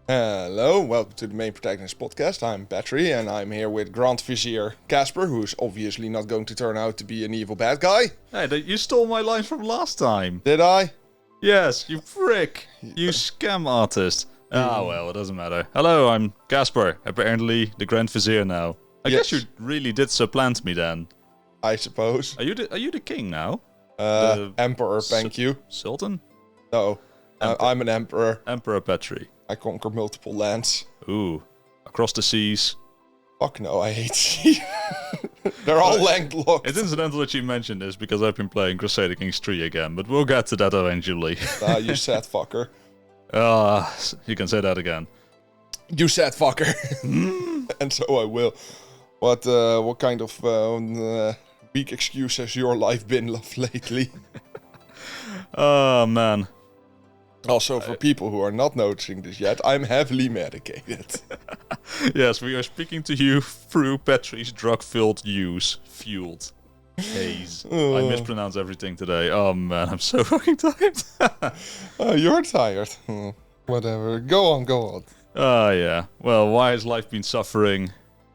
Hello, welcome to the main Protagonist podcast. I'm Pettry, and I'm here with Grand Vizier Casper, who's obviously not going to turn out to be an evil bad guy. Hey, you stole my lines from last time. Did I? Yes, you prick. You scam artist. Ah, well, it doesn't matter. Hello, I'm Casper, apparently the Grand Vizier now. I guess you really did supplant me then. I suppose. Are you the king now? Emperor, thank you. Sultan? No, I'm an emperor. Emperor Pettry. I conquer multiple lands. Ooh, across the seas. Fuck no, I hate sea. They're all landlocked. It's incidental that you mentioned this because I've been playing Crusader Kings 3 again, but we'll get to that eventually. You sad fucker. You can say that again. You sad fucker. And so I will. What kind of weak excuse has your life been lately? Oh, man. Also, for people who are not noticing this yet, I'm heavily medicated. Yes, we are speaking to you through Pettry's drug-filled fueled haze. I mispronounce everything today. Oh man, I'm so fucking tired. You're tired. Whatever. Go on. Yeah. Well, why has life been suffering?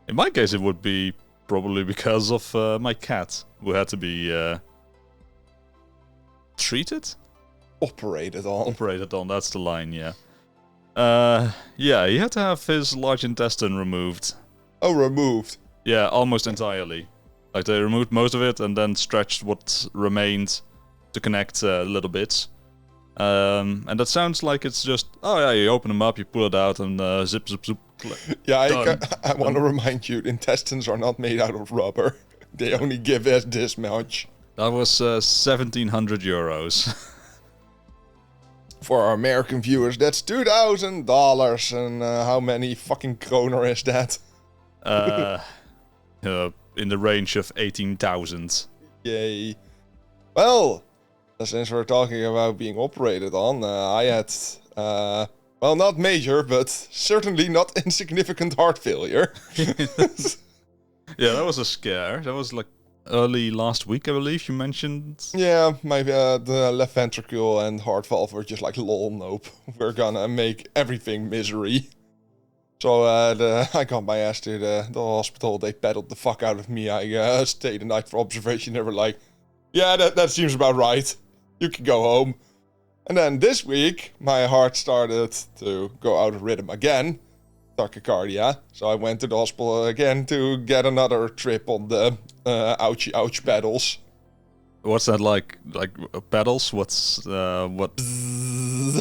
In my case, it would be probably because of my cat, who had to be treated? Operated on, that's the line, yeah. Yeah, he had to have his large intestine removed. Oh, removed? Yeah, almost entirely. Like, they removed most of it and then stretched what remained to connect little bits. And that sounds like it's just, you open them up, you pull it out, and zip. Yeah, I want to remind you, intestines are not made out of rubber. They only give us this much. That was 1,700 euros. For our American viewers, that's $2,000, and how many fucking kroner is that? In the range of 18,000. Yay. Well, since we're talking about being operated on, I had, not major, but certainly not insignificant heart failure. Yeah, that was a scare. That was like early last week, I believe you mentioned. Yeah, my the left ventricle and heart valve were just like, lol, nope. We're gonna make everything misery. So I got my ass to the hospital. They pedaled the fuck out of me. I stayed the night for observation. They were like, yeah, that seems about right. You can go home. And then this week, my heart started to go out of rhythm again. Tachycardia. So I went to the hospital again to get another trip on the ouchie ouch pedals. What's that like? Like pedals? What's what? The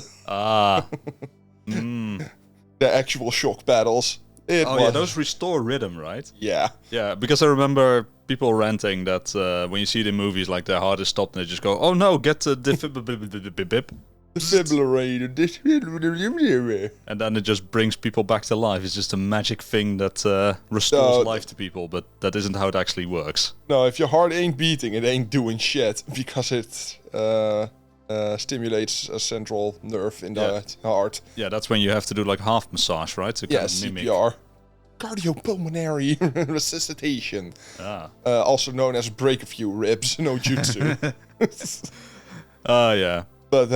actual shock pedals. Yeah, those restore rhythm, right? Yeah. Yeah, because I remember people ranting that when you see the movies, like their heart is stopped and they just go, "Oh no, get the defibrillator." And then it just brings people back to life. It's just a magic thing that restores life to people, but that isn't how it actually works. No, if your heart ain't beating, it ain't doing shit, because it stimulates a central nerve in the heart. Yeah, that's when you have to do like half massage, right? To kind of mimic. CPR. Cardiopulmonary resuscitation. Also known as break a few ribs, no jutsu. Yeah. But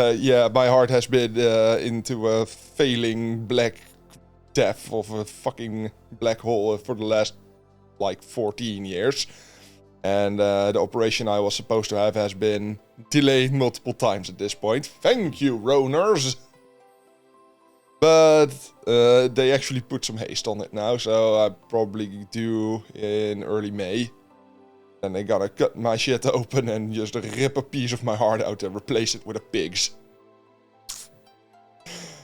my heart has been into a failing black depth of a fucking black hole for the last, 14 years. And the operation I was supposed to have has been delayed multiple times at this point. Thank you, Roners! But they actually put some haste on it now, so I probably do in early May. And they gotta cut my shit open and just rip a piece of my heart out and replace it with a pig's.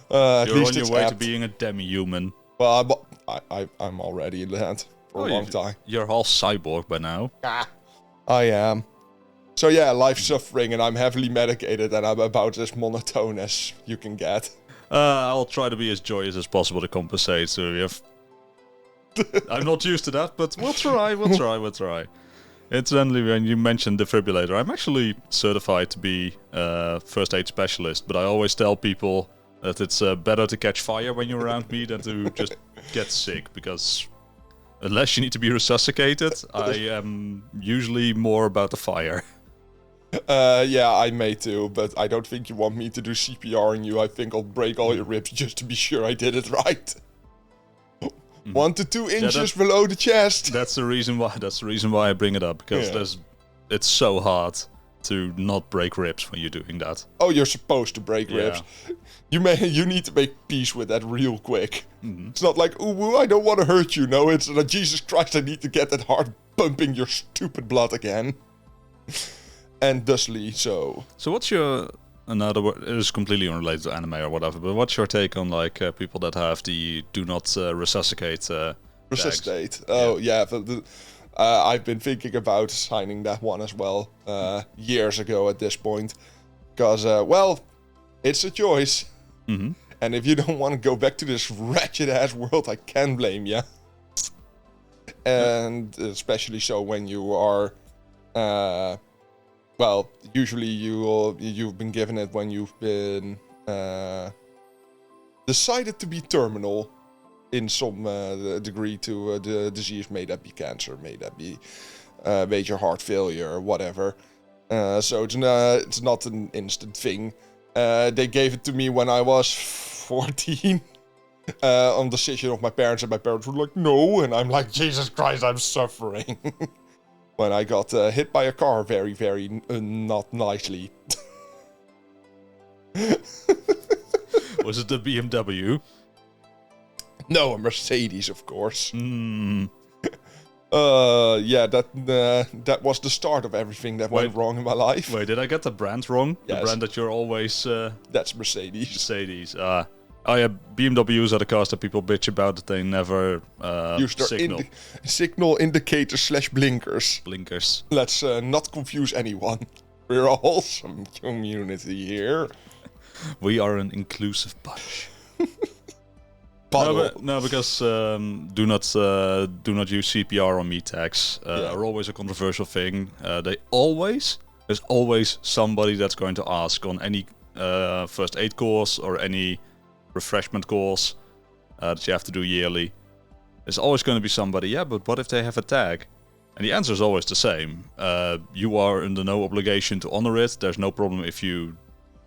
You're on your way to being a demi-human. Well, I'm already in that for a long time. You're all cyborg by now. I am. So yeah, life's suffering and I'm heavily medicated and I'm about as monotone as you can get. I'll try to be as joyous as possible to compensate, so I'm not used to that, but we'll try. Incidentally, when you mentioned defibrillator, I'm actually certified to be a first aid specialist, but I always tell people that it's better to catch fire when you're around me than to just get sick, because unless you need to be resuscitated, I am usually more about the fire. Yeah, I may too, but I don't think you want me to do CPR on you. I think I'll break all your ribs just to be sure I did it right. 1 to 2 inches below the chest. That's the reason why. That's the reason why I bring it up, because it's so hard to not break ribs when you're doing that. Oh, you're supposed to break ribs. You need to make peace with that real quick. It's not like, ooh, I don't want to hurt you. No, it's like, Jesus Christ, I need to get that heart pumping your stupid blood again. And thusly so. So what's your, another word, it is completely unrelated to anime or whatever, but what's your take on like people that have the do not resuscitate resuscitate tags? Oh yeah, I've been thinking about signing that one as well years ago at this point, because well, it's a choice, and if you don't want to go back to this wretched ass world, I can't blame you. And especially so when you are well, usually you've been given it when you've been decided to be terminal in some degree to the disease. May that be cancer, may that be major heart failure, or whatever. So it's not an instant thing. They gave it to me when I was 14 on decision of my parents, and my parents were like, no, and I'm like, Jesus Christ, I'm suffering. When I got hit by a car very, very not nicely. Was it the BMW? No, a Mercedes, of course. Mm. Yeah, that was the start of everything that went wrong in my life. Wait, did I get the brand wrong? Yes. The brand that you're always... That's Mercedes. Mercedes. Oh yeah, BMWs are the cars that people bitch about that they never use their signal. Signal indicators / blinkers. Blinkers. Let's not confuse anyone. We're a wholesome community here. We are an inclusive bunch. No, because do not use CPR on meat tags are always a controversial thing. There's always somebody that's going to ask on any first aid course or any refreshment course that you have to do yearly. There's always going to be somebody, yeah, but what if they have a tag? And the answer is always the same. You are under no obligation to honor it. There's no problem if you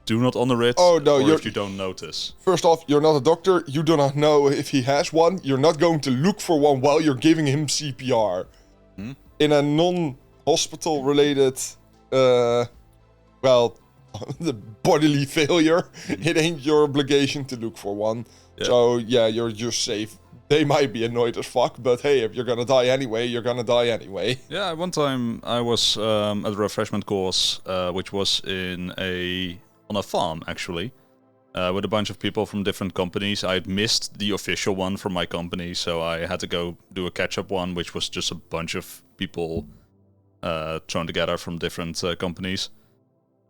do not honor it, or if you don't notice. First off, you're not a doctor. You do not know if he has one. You're not going to look for one while you're giving him CPR. In a non-hospital related, well, the bodily failure, it ain't your obligation to look for one. Yeah. So yeah, you're just safe. They might be annoyed as fuck, but hey, if you're gonna die anyway, you're gonna die anyway. Yeah, one time I was at a refreshment course, which was on a farm actually, with a bunch of people from different companies. I had missed the official one from my company, so I had to go do a catch-up one, which was just a bunch of people thrown together from different companies.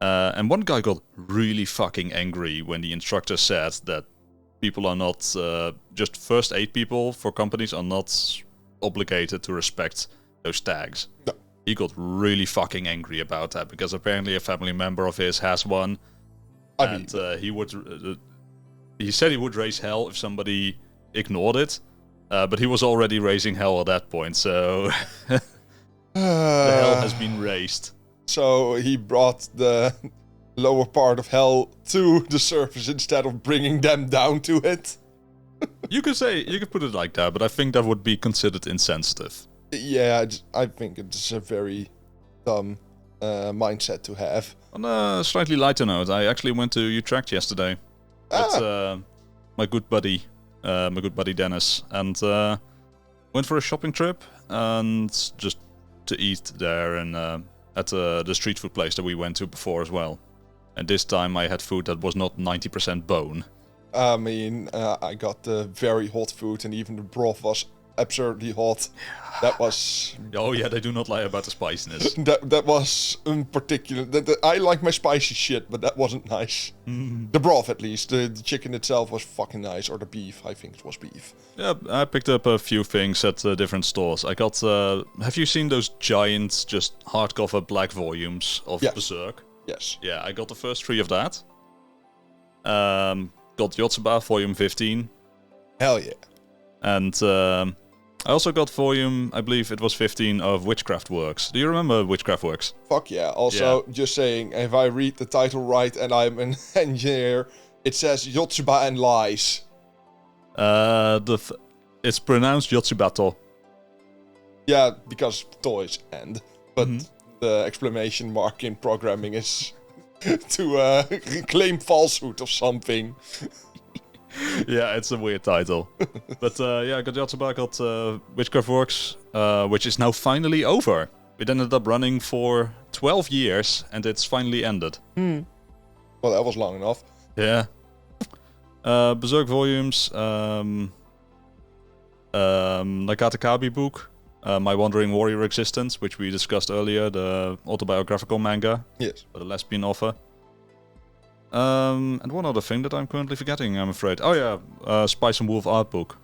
And one guy got really fucking angry when the instructor said that people are not, just first aid people for companies are not obligated to respect those tags. No. He got really fucking angry about that, because apparently a family member of his has one. He said he would raise hell if somebody ignored it, but he was already raising hell at that point, so the hell has been raised. So he brought the lower part of hell to the surface instead of bringing them down to it. You could put it like that, but I think that would be considered insensitive. Yeah, I think it's a very dumb mindset to have. On a slightly lighter note, I actually went to Utrecht yesterday with my good buddy Dennis, and went for a shopping trip and just to eat there and at the street food place that we went to before as well. And this time I had food that was not 90% bone. I mean, I got the very hot food, and even the broth was absurdly hot. That was... Oh yeah, they do not lie about the spiciness. that was in particular... I like my spicy shit, but that wasn't nice. The broth, at least. The chicken itself was fucking nice, or the beef. I think it was beef. Yeah, I picked up a few things at different stores. I got... have you seen those giant, just hardcover black volumes of Berserk? Yes. Yeah, I got the first 3 of that. Got Yotsuba Volume 15. Hell yeah. And I also got volume, I believe it was 15 of Witchcraft Works. Do you remember Witchcraft Works? Fuck yeah. Also, just saying, if I read the title right and I'm an engineer, it says Yotsuba and Lies. It's pronounced Yotsubato. Yeah, because toys and. But the exclamation mark in programming is to claim falsehood of something. Yeah, it's a weird title. But I got Yotsuba, I got Witchcraft Works, which is now finally over. It ended up running for 12 years, and it's finally ended. Well, that was long enough. Yeah. Berserk volumes, Nakatakabi book, My Wandering Warrior Existence, which we discussed earlier, the autobiographical manga. Yes. The lesbian author. And one other thing that I'm currently forgetting, I'm afraid. Oh yeah, Spice and Wolf art book.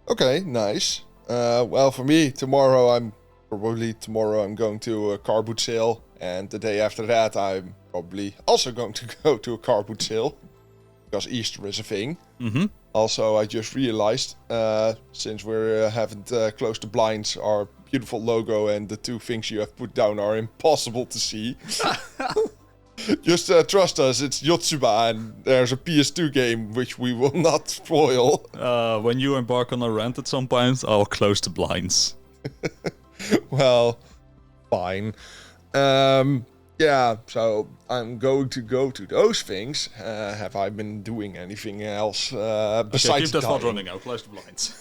Okay, nice. Well, for me, tomorrow I'm going to a car boot sale, and the day after that I'm probably also going to go to a car boot sale, because Easter is a thing. Also, I just realized, since we haven't closed the blinds, our beautiful logo and the two things you have put down are impossible to see. Just trust us, it's Yotsuba, and there's a PS2 game which we will not spoil. When you embark on a rant at some point, I'll close the blinds. Well, fine. Yeah, so I'm going to go to those things. Have I been doing anything else besides keep that thought dying? running, I'll close the blinds.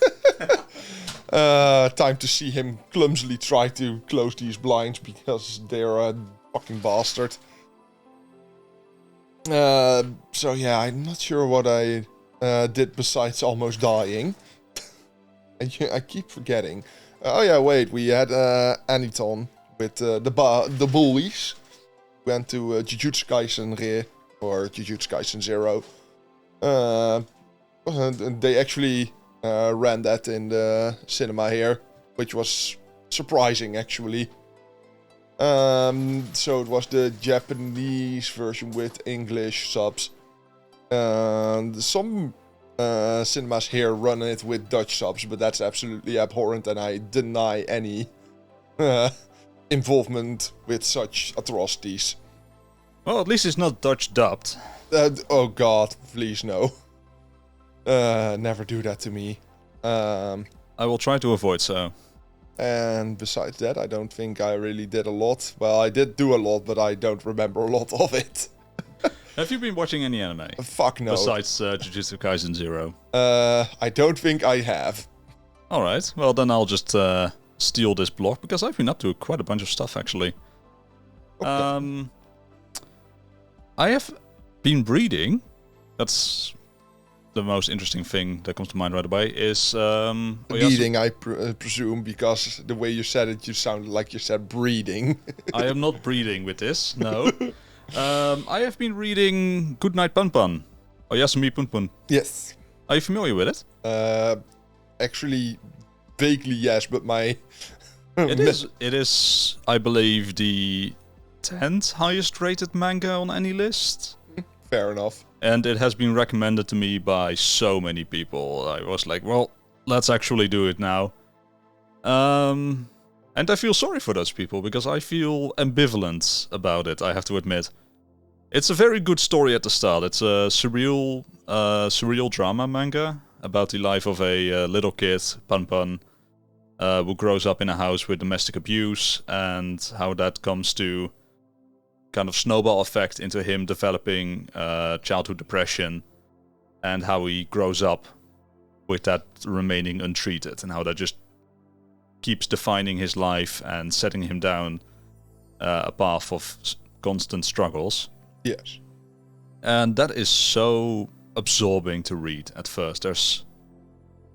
Time to see him clumsily try to close these blinds because they're a fucking bastard. So yeah, I'm not sure what I did besides almost dying. I keep forgetting. Oh yeah, wait, we had Aniton with the bullies. Went to Jujutsu Kaisen Re, or Jujutsu Kaisen 0. They actually ran that in the cinema here, which was surprising actually. So it was the Japanese version with English subs. Some cinemas here run it with Dutch subs, but that's absolutely abhorrent, and I deny any involvement with such atrocities. Well, at least it's not Dutch dubbed. Oh god, please no. Never do that to me. I will try to avoid so. And besides that, I don't think I really did a lot. Well, I did do a lot, but I don't remember a lot of it. Have you been watching any anime? Fuck no. Besides Jujutsu Kaisen 0? I don't think I have. Alright, well then I'll just steal this block, because I've been up to quite a bunch of stuff actually. Okay. I have been reading, that's the most interesting thing that comes to mind right away, is... Reading, I presume, because the way you said it, you sounded like you said breeding. I am not breeding with this, no. I have been reading Goodnight Punpun, Oyasumi Punpun. Yes. Are you familiar with it? Actually, vaguely yes, but my... It is, I believe, the 10th highest rated manga on any list. Fair enough. And it has been recommended to me by so many people. I was like, well, let's actually do it now. And I feel sorry for those people, because I feel ambivalent about it, I have to admit. It's a very good story at the start. It's a surreal drama manga about the life of a little kid, Punpun, who grows up in a house with domestic abuse, and how that comes to kind of snowball effect into him developing childhood depression, and how he grows up with that remaining untreated, and how that just keeps defining his life and setting him down a path of constant struggles. Yes. And that is so absorbing to read at first. There's,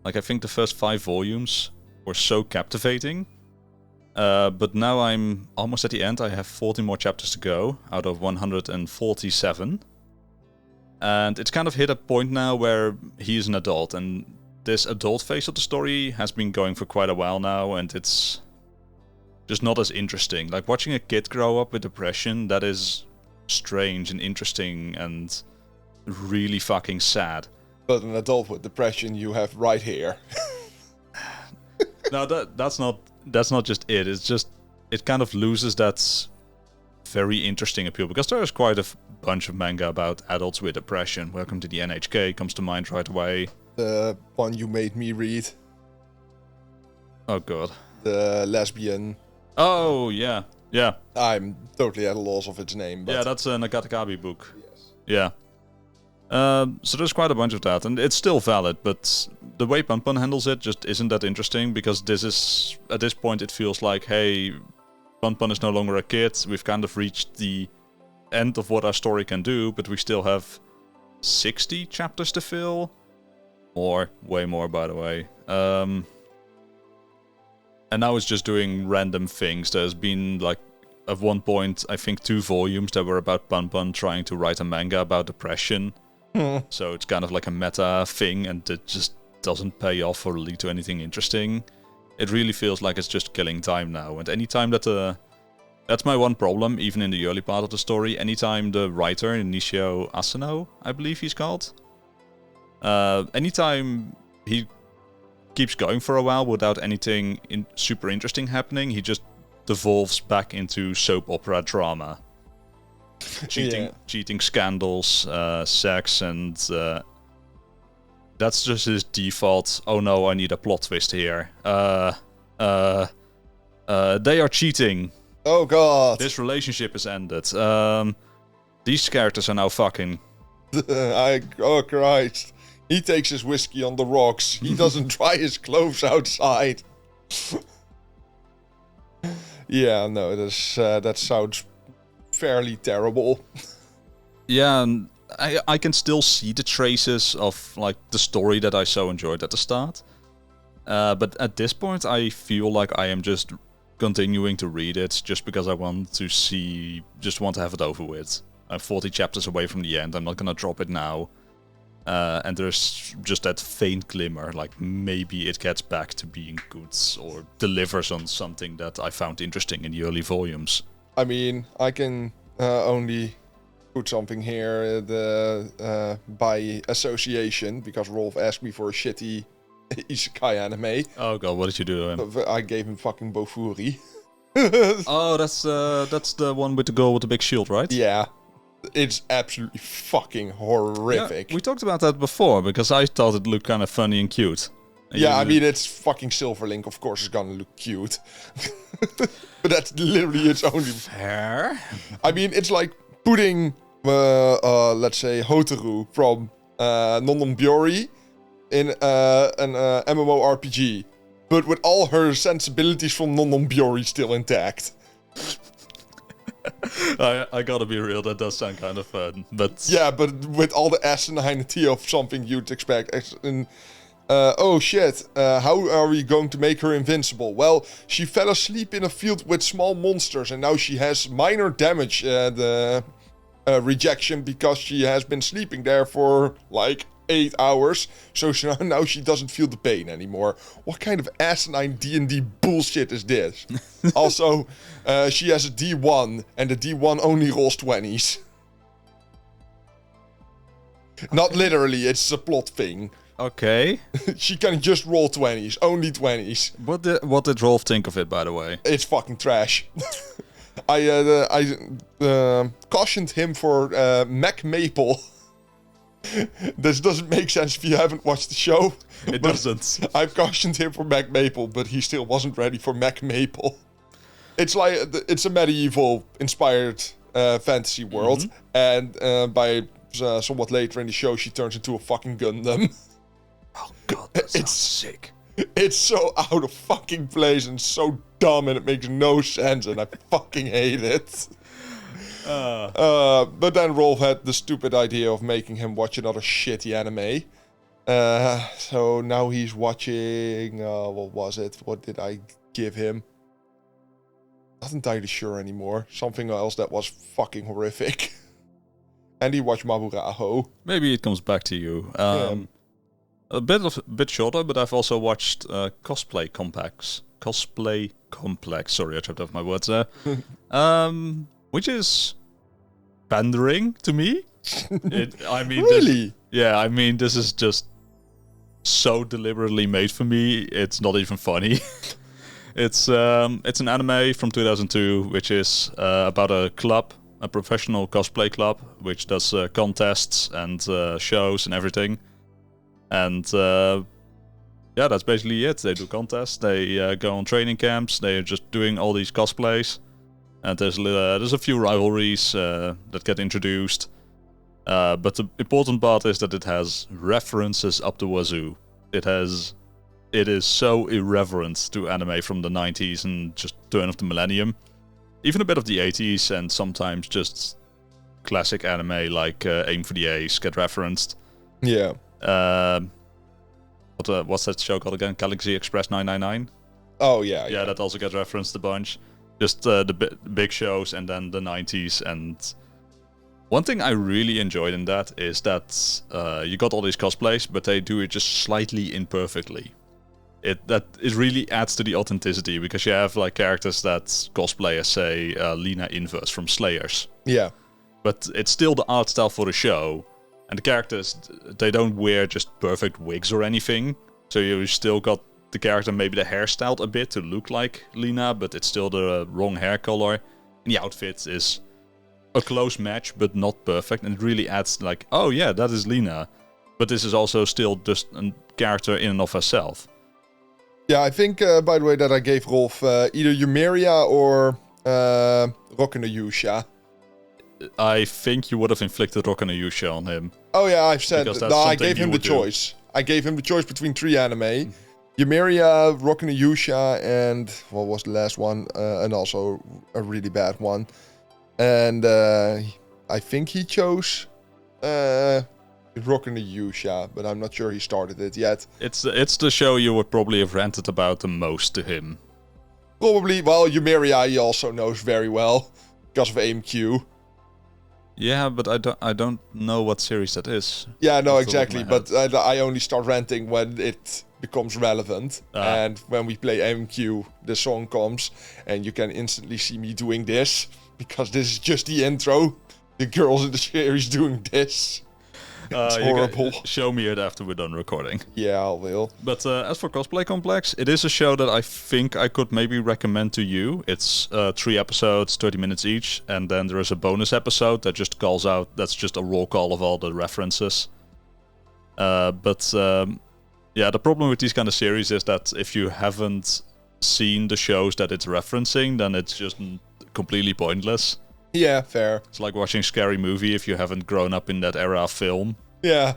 like, I think the first 5 volumes were so captivating. But now I'm almost at the end. I have 40 more chapters to go out of 147. And it's kind of hit a point now where he's an adult, and this adult phase of the story has been going for quite a while now, and it's just not as interesting. Like, watching a kid grow up with depression, that is strange and interesting and really fucking sad. But an adult with depression you have right here. No, that's not just it. It's just it kind of loses that very interesting appeal because there is quite a bunch of manga about adults with depression. Welcome to the NHK comes to mind right away. The one you made me read. Oh god. The lesbian. Oh yeah. I'm totally at a loss of its name. But Yeah, that's a Nakatakabe book. yes. Yeah. So there's quite a bunch of that, and it's still valid, but the way Pun Pun handles it just isn't that interesting, because at this point it feels like, hey, Pun Pun is no longer a kid, we've kind of reached the end of what our story can do, but we still have 60 chapters to fill. Way more, by the way. And now it's just doing random things. There's been, like, at one point, I think 2 volumes that were about Pun Pun trying to write a manga about depression. So it's kind of like a meta thing, and it just doesn't pay off or lead to anything interesting. It really feels like it's just killing time now. And anytime that that's my one problem, even in the early part of the story. Anytime the writer, Nishio Asano, I believe he's called, anytime he keeps going for a while without anything super interesting happening, he just devolves back into soap opera drama. Cheating scandals, sex, and that's just his default. Oh no, I need a plot twist here. They are cheating. Oh god. This relationship is ended. These characters are now fucking. Oh Christ. He takes his whiskey on the rocks. He doesn't dry his clothes outside. Yeah, no, that sounds fairly terrible. Yeah, and I can still see the traces of, like, the story that I so enjoyed at the start. But at this point, I feel like I am just continuing to read it just because I want to have it over with. I'm 40 chapters away from the end. I'm not gonna drop it now. And there's just that faint glimmer, like maybe it gets back to being good or delivers on something that I found interesting in the early volumes. I mean, I can only put something here by association, because Rolf asked me for a shitty isekai anime. Oh god, what did you do to him? I gave him fucking Bofuri. Oh, that's the one with the girl with the big shield, right? Yeah. It's absolutely fucking horrific. Yeah, we talked about that before, because I thought it looked kind of funny and cute. And yeah, I mean, it's fucking Silverlink, of course it's gonna look cute. But that's literally its only... Fair. I mean, it's like putting, let's say, Hotaru from Non-Non-Byorei in an MMORPG, but with all her sensibilities from Non-Non-Byorei still intact. I gotta be real, that does sound kind of fun, but... Yeah, but with all the asininity of something you'd expect. Oh shit, how are we going to make her invincible? Well, she fell asleep in a field with small monsters, and now she has minor damage rejection because she has been sleeping there for like 8 hours, so now she doesn't feel the pain anymore. What kind of asinine D&D bullshit is this? Also, she has a D1, and the D1 only rolls 20s. Not literally, it's a plot thing. Okay. She can just roll 20s, only 20s. What did Rolf think of it, by the way? It's fucking trash. I cautioned him for Mac Maple. This doesn't make sense if you haven't watched the show. It doesn't. I've cautioned him for Mac Maple, but he still wasn't ready for Mac Maple. It's like it's a medieval inspired fantasy world, and by somewhat later in the show, she turns into a fucking Gundam. Oh god, that sounds sick. It's so out of fucking place and so dumb, and it makes no sense, and I fucking hate it. But then Rolf had the stupid idea of making him watch another shitty anime. So now he's watching... what was it? What did I give him? Not entirely sure anymore. Something else that was fucking horrific. And he watched Maburaho. Maybe it comes back to you. A bit shorter, but I've also watched Cosplay Complex. Sorry, I tripped off my words there. Which is pandering to me. Really? This is just so deliberately made for me, it's not even funny. It's an anime from 2002, which is about a club, a professional cosplay club, which does contests and shows and everything. And yeah, that's basically it. They do contests, they go on training camps, they're just doing all these cosplays. And there's a few rivalries that get introduced. But the important part is that it has references up the wazoo. It is so irreverent to anime from the 90s and just turn of the millennium. Even a bit of the 80s and sometimes just classic anime like Aim for the Ace get referenced. Yeah. What's that show called again? Galaxy Express 999? Oh, yeah. Yeah, that also gets referenced a bunch. Just the big shows and then the 90s. And one thing I really enjoyed in that is that you got all these cosplays, but they do it just slightly imperfectly. It really adds to the authenticity, because you have like characters that cosplay as, say, Lena Inverse from Slayers. Yeah. But it's still the art style for the show, and the characters, they don't wear just perfect wigs or anything. So you still got the character, maybe the hairstyled a bit to look like Lena, but it's still the wrong hair color. And the outfit is a close match, but not perfect, and it really adds like, oh yeah, that is Lena. But this is also still just a character in and of herself. Yeah, I think, by the way, that I gave Rolf either Yumeria or Rock and Yusha. I think you would have inflicted Rock and Yusha on him. Oh yeah, I've said... No, I gave him the do. choice. I gave him the choice between 3 anime. Yumeria, Rock and Yusha, and... What was the last one? And also a really bad one. And I think he chose... Rock and Yusha, but I'm not sure he started it yet. It's the show you would probably have ranted about the most to him. Probably, well, Yumeria he also knows very well because of AMQ. Yeah, but I don't know what series that is. Yeah, no, exactly. But I only start ranting when it becomes relevant. And when we play AMQ, the song comes, and you can instantly see me doing this, because this is just the intro. The girls in the series doing this. It's horrible. Show me it after we're done recording. Yeah, I will. But as for Cosplay Complex, it is a show that I think I could maybe recommend to you. It's 3 episodes, 30 minutes each, and then there is a bonus episode that just calls out, that's just a roll call of all the references. Yeah, the problem with these kind of series is that if you haven't seen the shows that it's referencing, then it's just completely pointless. Yeah, fair. It's like watching Scary Movie if you haven't grown up in that era of film. Yeah.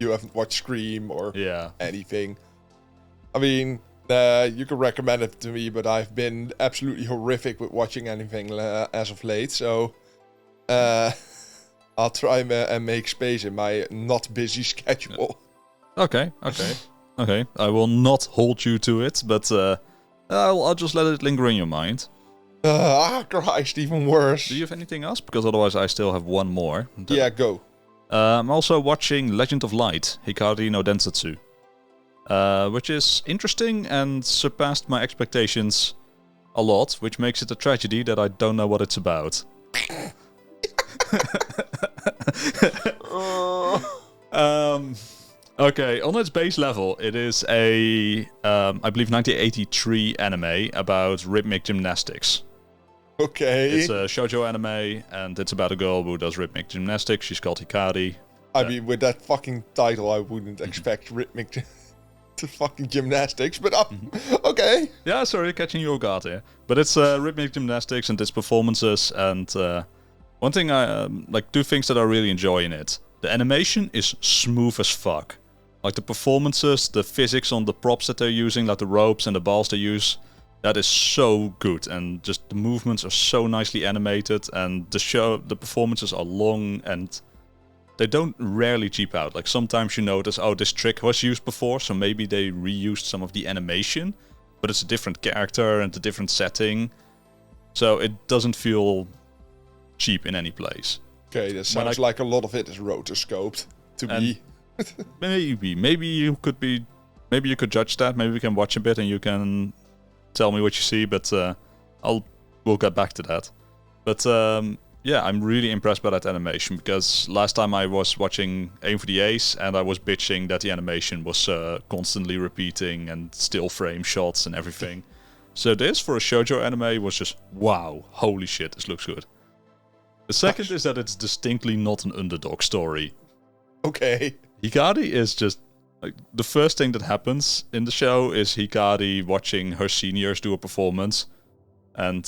You haven't watched Scream or anything. I mean, you can recommend it to me, but I've been absolutely horrific with watching anything as of late. So I'll try and make space in my not busy schedule. Okay. I will not hold you to it, but I'll just let it linger in your mind. Christ, even worse. Do you have anything else? Because otherwise I still have one more. Yeah, go. I'm also watching Legend of Light, Hikari no Densetsu. Which is interesting and surpassed my expectations a lot, which makes it a tragedy that I don't know what it's about. Okay, on its base level, it is a, I believe, 1983 anime about rhythmic gymnastics. Okay. It's a shoujo anime, and it's about a girl who does rhythmic gymnastics. She's called Hikari. I mean, with that fucking title, I wouldn't expect rhythmic to fucking gymnastics, but okay. Yeah, sorry, catching you off guard here. But it's rhythmic gymnastics and its performances, and one thing I, like, 2 things that I really enjoy in it. The animation is smooth as fuck. Like, the performances, the physics on the props that they're using, like the ropes and the balls they use, that is so good, and just the movements are so nicely animated, and the performances are long, and they don't rarely cheap out. Like, sometimes you notice, oh, this trick was used before, so maybe they reused some of the animation, but it's a different character and a different setting, so it doesn't feel cheap in any place. Okay, that sounds like a lot of it is rotoscoped to me. Maybe you could judge that. Maybe we can watch a bit and you can tell me what you see, but we'll get back to that. But yeah, I'm really impressed by that animation, because last time I was watching Aim for the Ace and I was bitching that the animation was constantly repeating and still frame shots and everything. So this, for a shoujo anime, was just, wow, holy shit, this looks good. The second is that it's distinctly not an underdog story. Okay. Hikari is just... like, the first thing that happens in the show is Hikari watching her seniors do a performance, and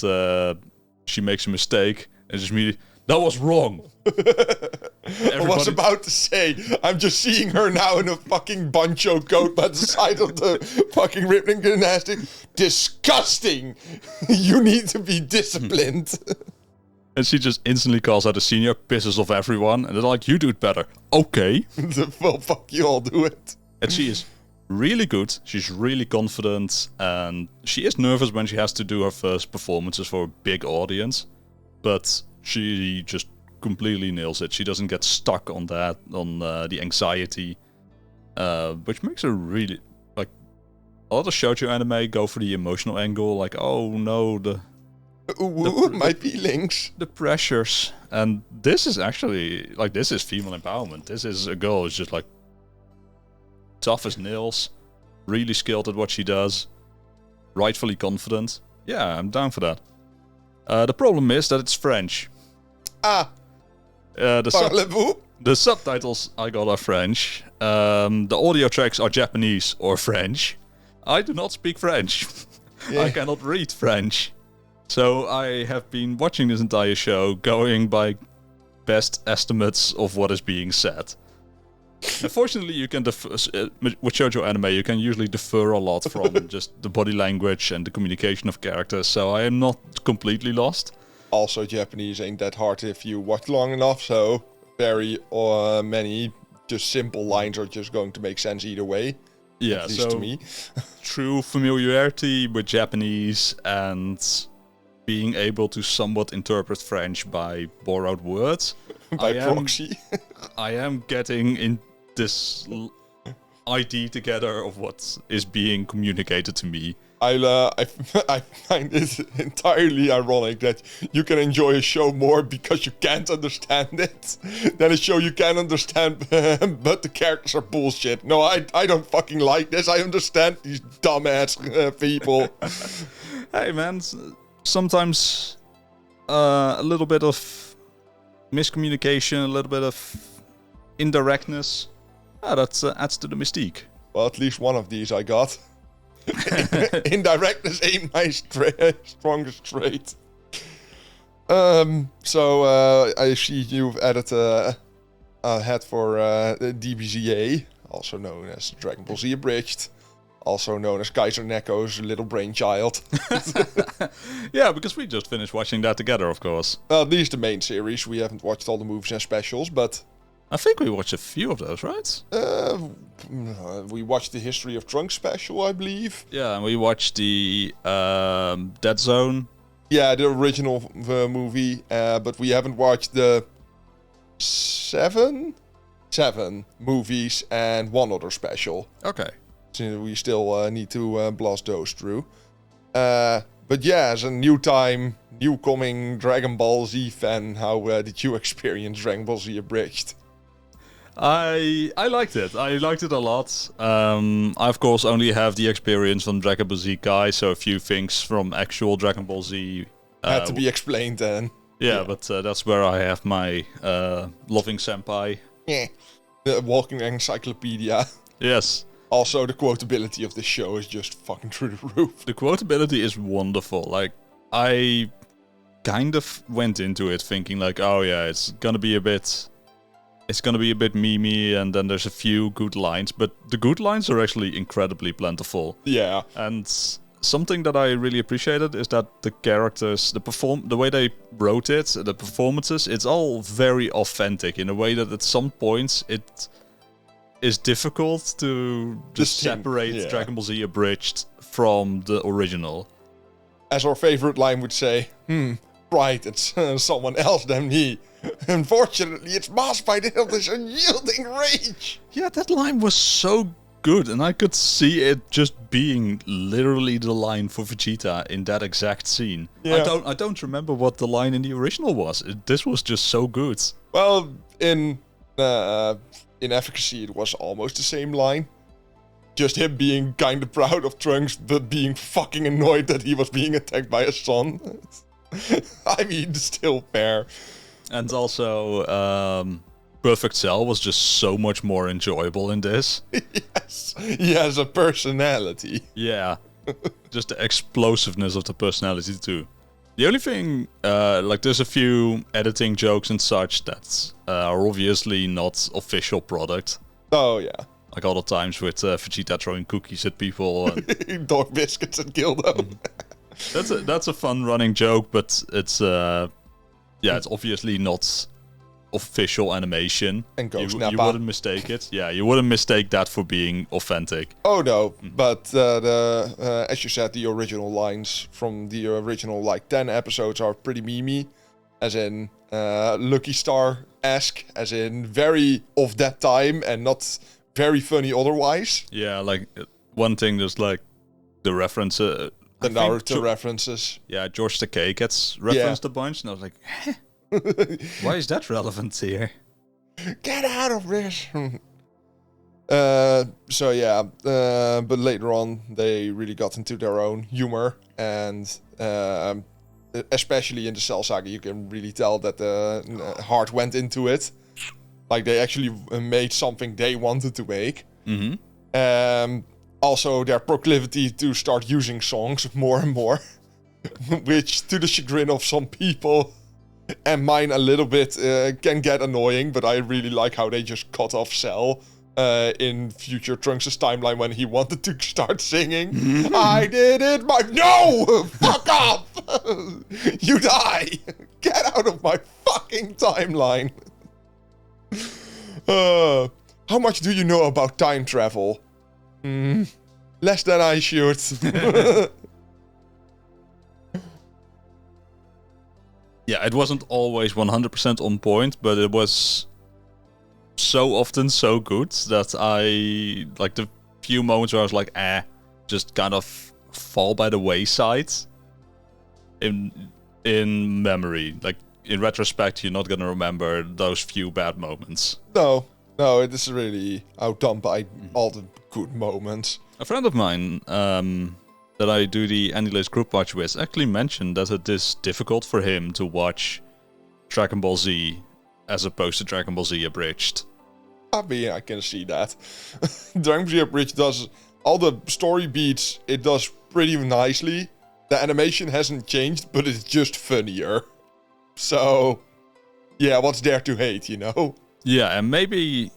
she makes a mistake, and just immediately, that was wrong. I was about to say, I'm just seeing her now in a fucking bancho coat by the side of the fucking rippling gymnastic. Disgusting! You need to be disciplined. And she just instantly calls out a senior, pisses off everyone, and they're like, you do it better. Okay. Well, fuck you, I'll do it. And she is really good, she's really confident, and she is nervous when she has to do her first performances for a big audience, but she just completely nails it. She doesn't get stuck on that, on the anxiety, which makes her really, like, a lot of shoujo anime go for the emotional angle, like, oh no, my feelings. The pressures. And this is actually, like, this is female empowerment. This is a girl who's just, like, tough as nails, really skilled at what she does, rightfully confident. Yeah, I'm down for that. The problem is that it's French. The subtitles I got are French. The audio tracks are Japanese or French. I do not speak French. Yeah. I cannot read French. So I have been watching this entire show going by best estimates of what is being said. Unfortunately, you can with shoujo anime, you can usually defer a lot from just the body language and the communication of characters, so I am not completely lost. Also, Japanese ain't that hard if you watch long enough, so very many just simple lines are just going to make sense either way. Yeah, at least so to me. Through familiarity with Japanese and being able to somewhat interpret French by borrowed words, by proxy. I am getting in this idea together of what is being communicated to me. I find it entirely ironic that you can enjoy a show more because you can't understand it than a show you can understand, but the characters are bullshit. No, I don't fucking like this. I understand these dumbass people. Hey man, sometimes a little bit of miscommunication, a little bit of indirectness, that adds to the mystique. Well, at least one of these I got. Indirectness ain't my strongest trait. So I see you've added a head for DBZA, also known as Dragon Ball Z Abridged, also known as Kaiser Neko's little brainchild. Yeah, because we just finished watching that together, of course. At least the main series. We haven't watched all the movies and specials, but I think we watched a few of those, right? We watched the History of Trunks special, I believe. Yeah, and we watched the Dead Zone. Yeah, the original movie, but we haven't watched the seven movies and one other special. Okay. So we still need to blast those through. But yeah, as a new coming Dragon Ball Z fan, how did you experience Dragon Ball Z Abridged? I liked it. I liked it a lot. I of course only have the experience from Dragon Ball Z Kai, so a few things from actual Dragon Ball Z had to be explained then. Yeah, but that's where I have my loving senpai. Yeah, the walking encyclopedia. Yes. Also, the quotability of this show is just fucking through the roof. The quotability is wonderful. Like, I kind of went into it thinking like, oh yeah, it's gonna be a bit memey, and then there's a few good lines, but the good lines are actually incredibly plentiful. Yeah. And something that I really appreciated is that the characters, the way they wrote it, the performances, it's all very authentic in a way that at some points it is difficult to just separate Dragon Ball Z Abridged from the original. As our favorite line would say, right, it's someone else than me. Unfortunately, it's masked by this unyielding rage. Yeah, that line was so good, and I could see it just being literally the line for Vegeta in that exact scene. Yeah. I don't remember what the line in the original was. This was just so good. Well, in efficacy, it was almost the same line. Just him being kind of proud of Trunks, but being fucking annoyed that he was being attacked by his son. I mean, still fair. And also, Perfect Cell was just so much more enjoyable in this. Yes, he has a personality. Yeah, just the explosiveness of the personality too. The only thing, like there's a few editing jokes and such that are obviously not official product. Oh, yeah. Like all the times with Vegeta throwing cookies at people. And Dog biscuits and Gildo. that's a fun running joke, but it's it's obviously not official animation. And Go you Snappa. wouldn't mistake it. Yeah, you wouldn't mistake that for being authentic. Oh, no. But as you said, the original lines from the original, 10 episodes are pretty memey. As in, Lucky Star-esque. As in, very of that time and not very funny otherwise. Yeah, like one thing, there's like the reference. The Naruto references. Yeah, George Takei gets referenced a bunch, and I was like, why is that relevant here? Get out of this! So yeah, but later on they really got into their own humor, and especially in the Cell Saga, you can really tell that the heart went into it. Like they actually made something they wanted to make. Mm-hmm. Also, their proclivity to start using songs more and more, which, to the chagrin of some people, and mine a little bit, can get annoying, but I really like how they just cut off Cell in future Trunks' timeline when he wanted to start singing. I did it, no! Fuck off! You die! Get out of my fucking timeline! How much do you know about time travel? Less than I should. Yeah, it wasn't always 100% on point, but it was so often so good that I, like the few moments where I was like, just kind of fall by the wayside in memory. Like, in retrospect, you're not gonna remember those few bad moments. No, it is really outdone by all the good moments. A friend of mine that I do the Endless group watch with actually mentioned that it is difficult for him to watch Dragon Ball Z as opposed to Dragon Ball Z Abridged. I mean, I can see that. Dragon Ball Z Abridged does all the story beats, it does pretty nicely. The animation hasn't changed, but it's just funnier. So, yeah, what's there to hate, you know? Yeah, and maybe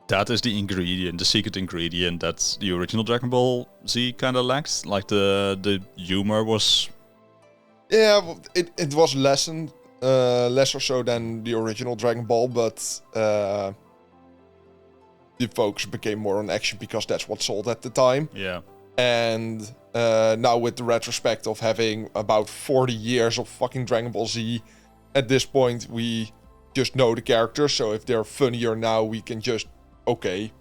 that is the ingredient, the secret ingredient that the original Dragon Ball Z kind of lacked. Like the humor was... Yeah, well, it was less or so than the original Dragon Ball, but the focus became more on action because that's what sold at the time. Yeah. And now with the retrospect of having about 40 years of fucking Dragon Ball Z, at this point we just know the characters, so if they're funnier now, we can just, okay,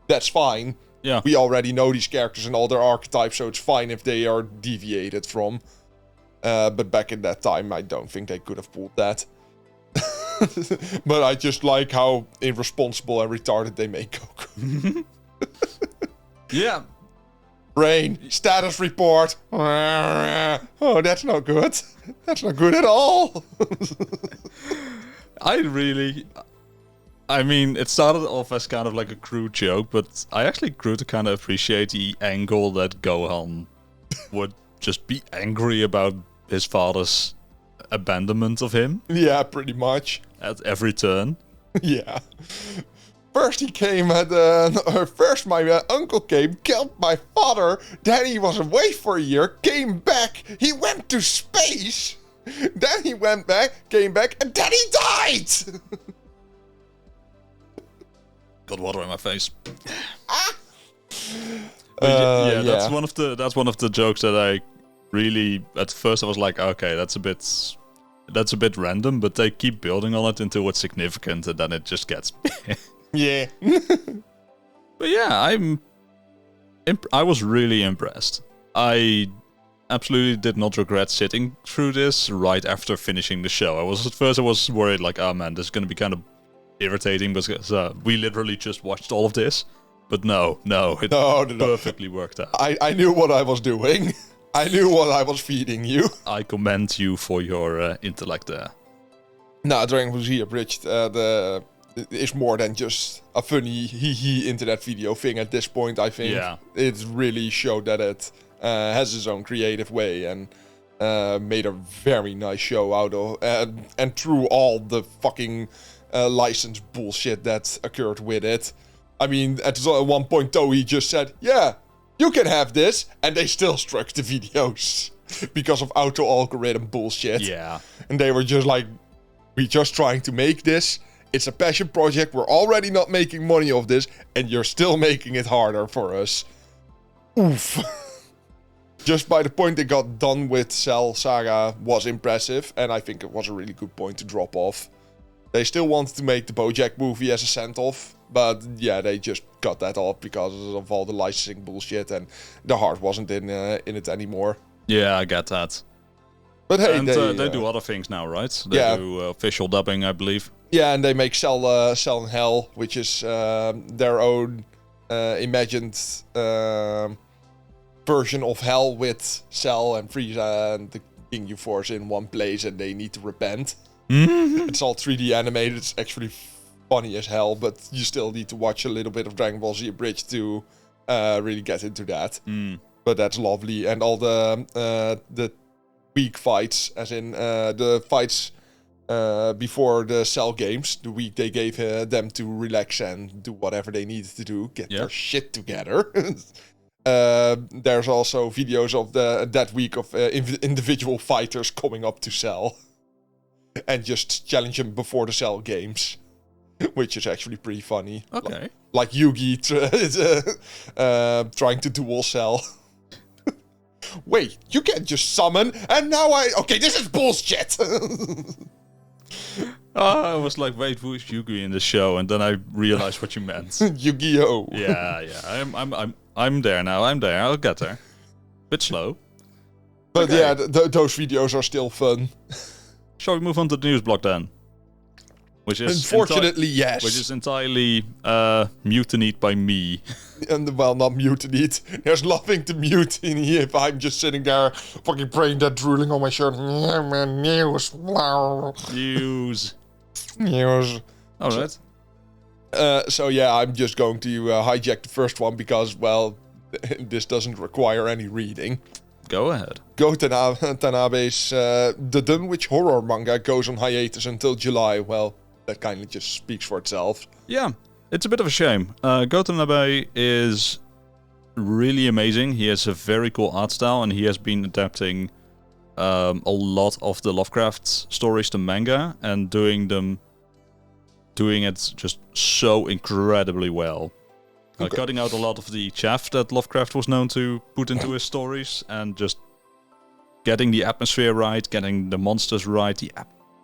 that's fine. Yeah. We already know these characters and all their archetypes, so it's fine if they are deviated from. But back in that time, I don't think they could have pulled that. But I just like how irresponsible and retarded they make Goku. Yeah. Brain, status report. Oh, that's not good. That's not good at all. I mean, it started off as kind of like a crude joke, but I actually grew to kind of appreciate the angle that Gohan would just be angry about his father's abandonment of him. Yeah, pretty much. At every turn. Yeah. First he came first my uncle came, killed my father, then he was away for a year, came back, he went to space, then he went back, came back, and then he died! Got water in my face. Yeah. That's one of the jokes that I really, at first I was like, okay, that's a bit random, but they keep building on it until it's significant, and then it just gets... Yeah. But yeah, I was really impressed. I absolutely did not regret sitting through this right after finishing the show. At first I was worried, like, oh man, this is going to be kind of irritating because we literally just watched all of this. But no, it perfectly worked out. I knew what I was doing. I knew what I was feeding you. I commend you for your intellect there. No, Dragon Ball Z Abridged is more than just a funny hee-hee internet video thing at this point, I think. Yeah. It really showed that it has its own creative way and made a very nice show out of... and through all the fucking license bullshit that occurred with it. I mean, at one point, Toei just said, yeah, you can have this, and they still struck the videos because of auto-algorithm bullshit. Yeah. And they were just like, we're just trying to make this. It's a passion project. We're already not making money off this, and you're still making it harder for us. Oof. Just by the point they got done with Cell Saga was impressive, and I think it was a really good point to drop off. They still wanted to make the BoJack movie as a send-off, but yeah, they just got that off because of all the licensing bullshit, and the heart wasn't in it anymore. Yeah, I get that. But hey, and they do other things now, right? They do official dubbing, I believe. Yeah, and they make Cell in Hell, which is their own imagined version of Hell with Cell and Frieza and the King Force in one place, and they need to repent. It's all 3D animated. It's actually funny as hell, but you still need to watch a little bit of Dragon Ball Z Abridged to really get into that. But that's lovely, and all the week fights, as in the fights before the Cell games, the week they gave them to relax and do whatever they needed to do, get their shit together. There's also videos of that week of individual fighters coming up to Cell and just challenge him before the Cell games, which is actually pretty funny. Okay. Like Yugi trying to duel Cell. Wait, you can't just summon, and now okay, this is bullshit. I was like, wait, who is Yugi in the show? And then I realized what you meant. Yu-Gi-Oh! Yeah. I'm there now. I'll get there. Bit slow. But yeah, those videos are still fun. Shall we move on to the news block then? Which is unfortunately, yes. Which is entirely mutinied by me. And well, not mutinied. There's nothing to mutiny if I'm just sitting there, fucking praying that drooling on my shirt. News. News. All right. So yeah, I'm just going to hijack the first one because, well, this doesn't require any reading. Go ahead. Go Tanabe's The Dunwich horror manga goes on hiatus until July. Well, that kind of just speaks for itself. Yeah, it's a bit of a shame. Go Tanabe is really amazing. He has a very cool art style, and he has been adapting a lot of the Lovecraft stories to manga and doing it just so incredibly well. Cutting out a lot of the chaff that Lovecraft was known to put into his stories, and just getting the atmosphere right, getting the monsters right,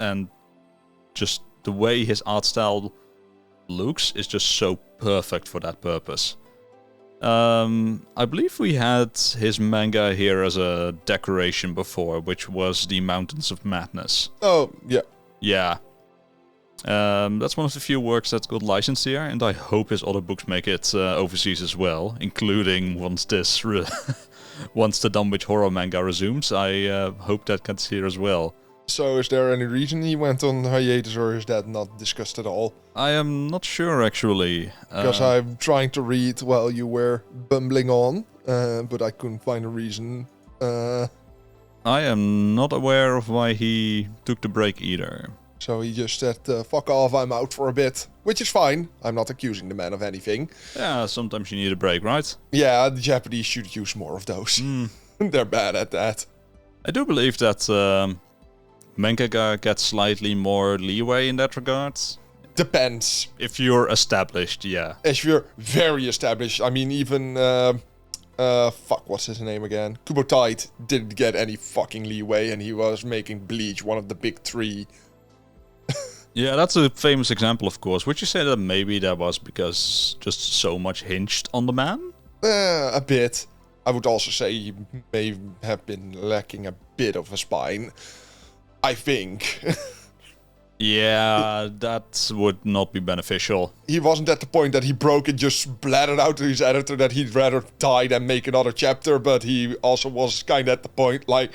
and just the way his art style looks is just so perfect for that purpose. I believe we had his manga here as a decoration before, which was the Mountains of Madness. Oh, yeah. Yeah. That's one of the few works that got licensed here, and I hope his other books make it overseas as well, including once the Dunwich horror manga resumes. I hope that gets here as well. So is there any reason he went on hiatus, or is that not discussed at all? I am not sure, actually. Because I'm trying to read while you were bumbling on, but I couldn't find a reason. I am not aware of why he took the break either. So he just said, fuck off, I'm out for a bit. Which is fine. I'm not accusing the man of anything. Yeah, sometimes you need a break, right? Yeah, the Japanese should use more of those. They're bad at that. I do believe that mangaka gets slightly more leeway in that regard. Depends. If you're established, yeah. If you're very established. I mean, even... what's his name again? Kubo Tide didn't get any fucking leeway, and he was making Bleach one of the big three. Yeah, that's a famous example, of course. Would you say that maybe that was because just so much hinged on the man? A bit. I would also say he may have been lacking a bit of a spine. I think. Yeah, that would not be beneficial. He wasn't at the point that he broke and just splattered out to his editor that he'd rather die than make another chapter, but he also was kind of at the point like,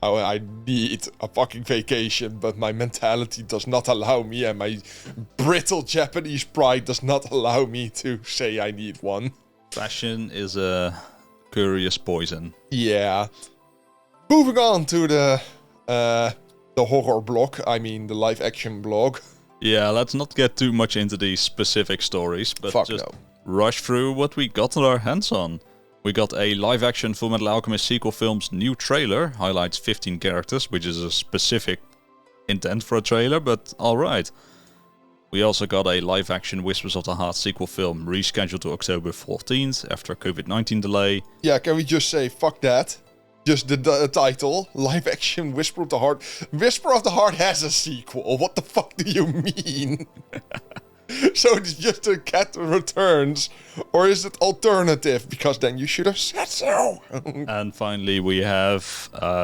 oh, I need a fucking vacation, but my mentality does not allow me, and my brittle Japanese pride does not allow me to say I need one. Fashion is a curious poison. Yeah. Moving on to the horror blog, I mean the live action blog. Yeah, let's not get too much into these specific stories, but just rush through what we got our hands on. We got a live action Fullmetal Alchemist sequel film's new trailer, highlights 15 characters, which is a specific intent for a trailer, but alright. We also got a live action Whispers of the Heart sequel film rescheduled to October 14th after a COVID-19 delay. Yeah, can we just say fuck that? Just the title, live action Whisper of the Heart. Whisper of the Heart has a sequel. What the fuck do you mean? So it's just a cat returns, or is it alternative? Because then you should have said so. And finally, we have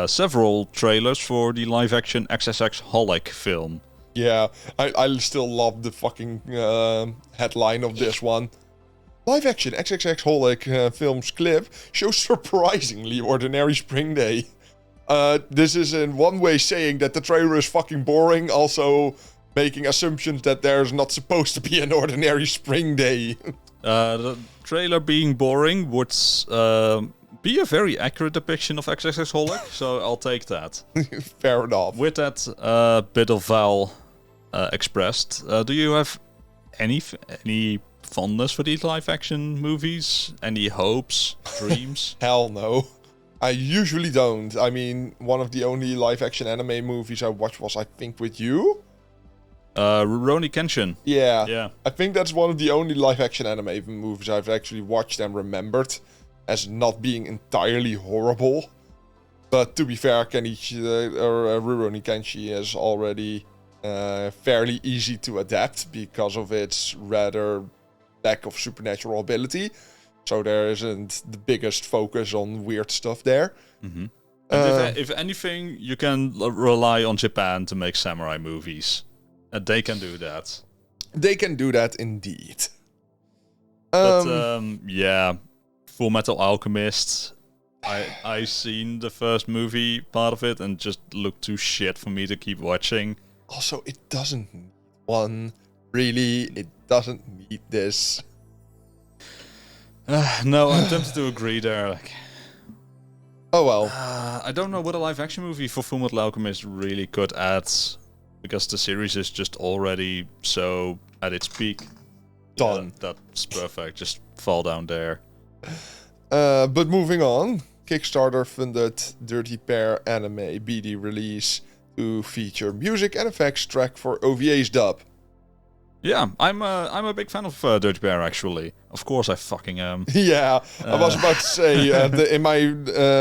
several trailers for the live action XXX Holic film. Yeah, I still love the fucking headline of this one. Live action XXX Holic film's clip shows surprisingly ordinary spring day. This is in one way saying that the trailer is fucking boring, also making assumptions that there's not supposed to be an ordinary spring day. The trailer being boring would be a very accurate depiction of XXX Holic, so I'll take that. Fair enough. With that bit of Val expressed, do you have any fondness for these live action movies? Any hopes, dreams? Hell no. I usually don't. I mean, one of the only live action anime movies I watched was, I think, with you. Rurouni Kenshin. Yeah. I think that's one of the only live action anime movies I've actually watched and remembered as not being entirely horrible. But to be fair, Rurouni Kenshin is already fairly easy to adapt because of its rather lack of supernatural ability, so there isn't the biggest focus on weird stuff there. Mm-hmm. And if anything, you can rely on Japan to make samurai movies. They can do that. They can do that indeed. But yeah, Full Metal Alchemist. I seen the first movie part of it and just looked too shit for me to keep watching. Also, it doesn't need one. Really, it doesn't need this. No, I'm tempted to agree there. Oh well. I don't know what a live action movie for Fullmetal Alchemist really could add, because the series is just already so at its peak. Done. Yeah, that's perfect. Just fall down there. But moving on, Kickstarter funded Dirty Pair anime BD release to feature music and effects track for OVA's dub. Yeah, I'm a big fan of Dirty Pair, actually. Of course I fucking am. Yeah, I was about to say, in my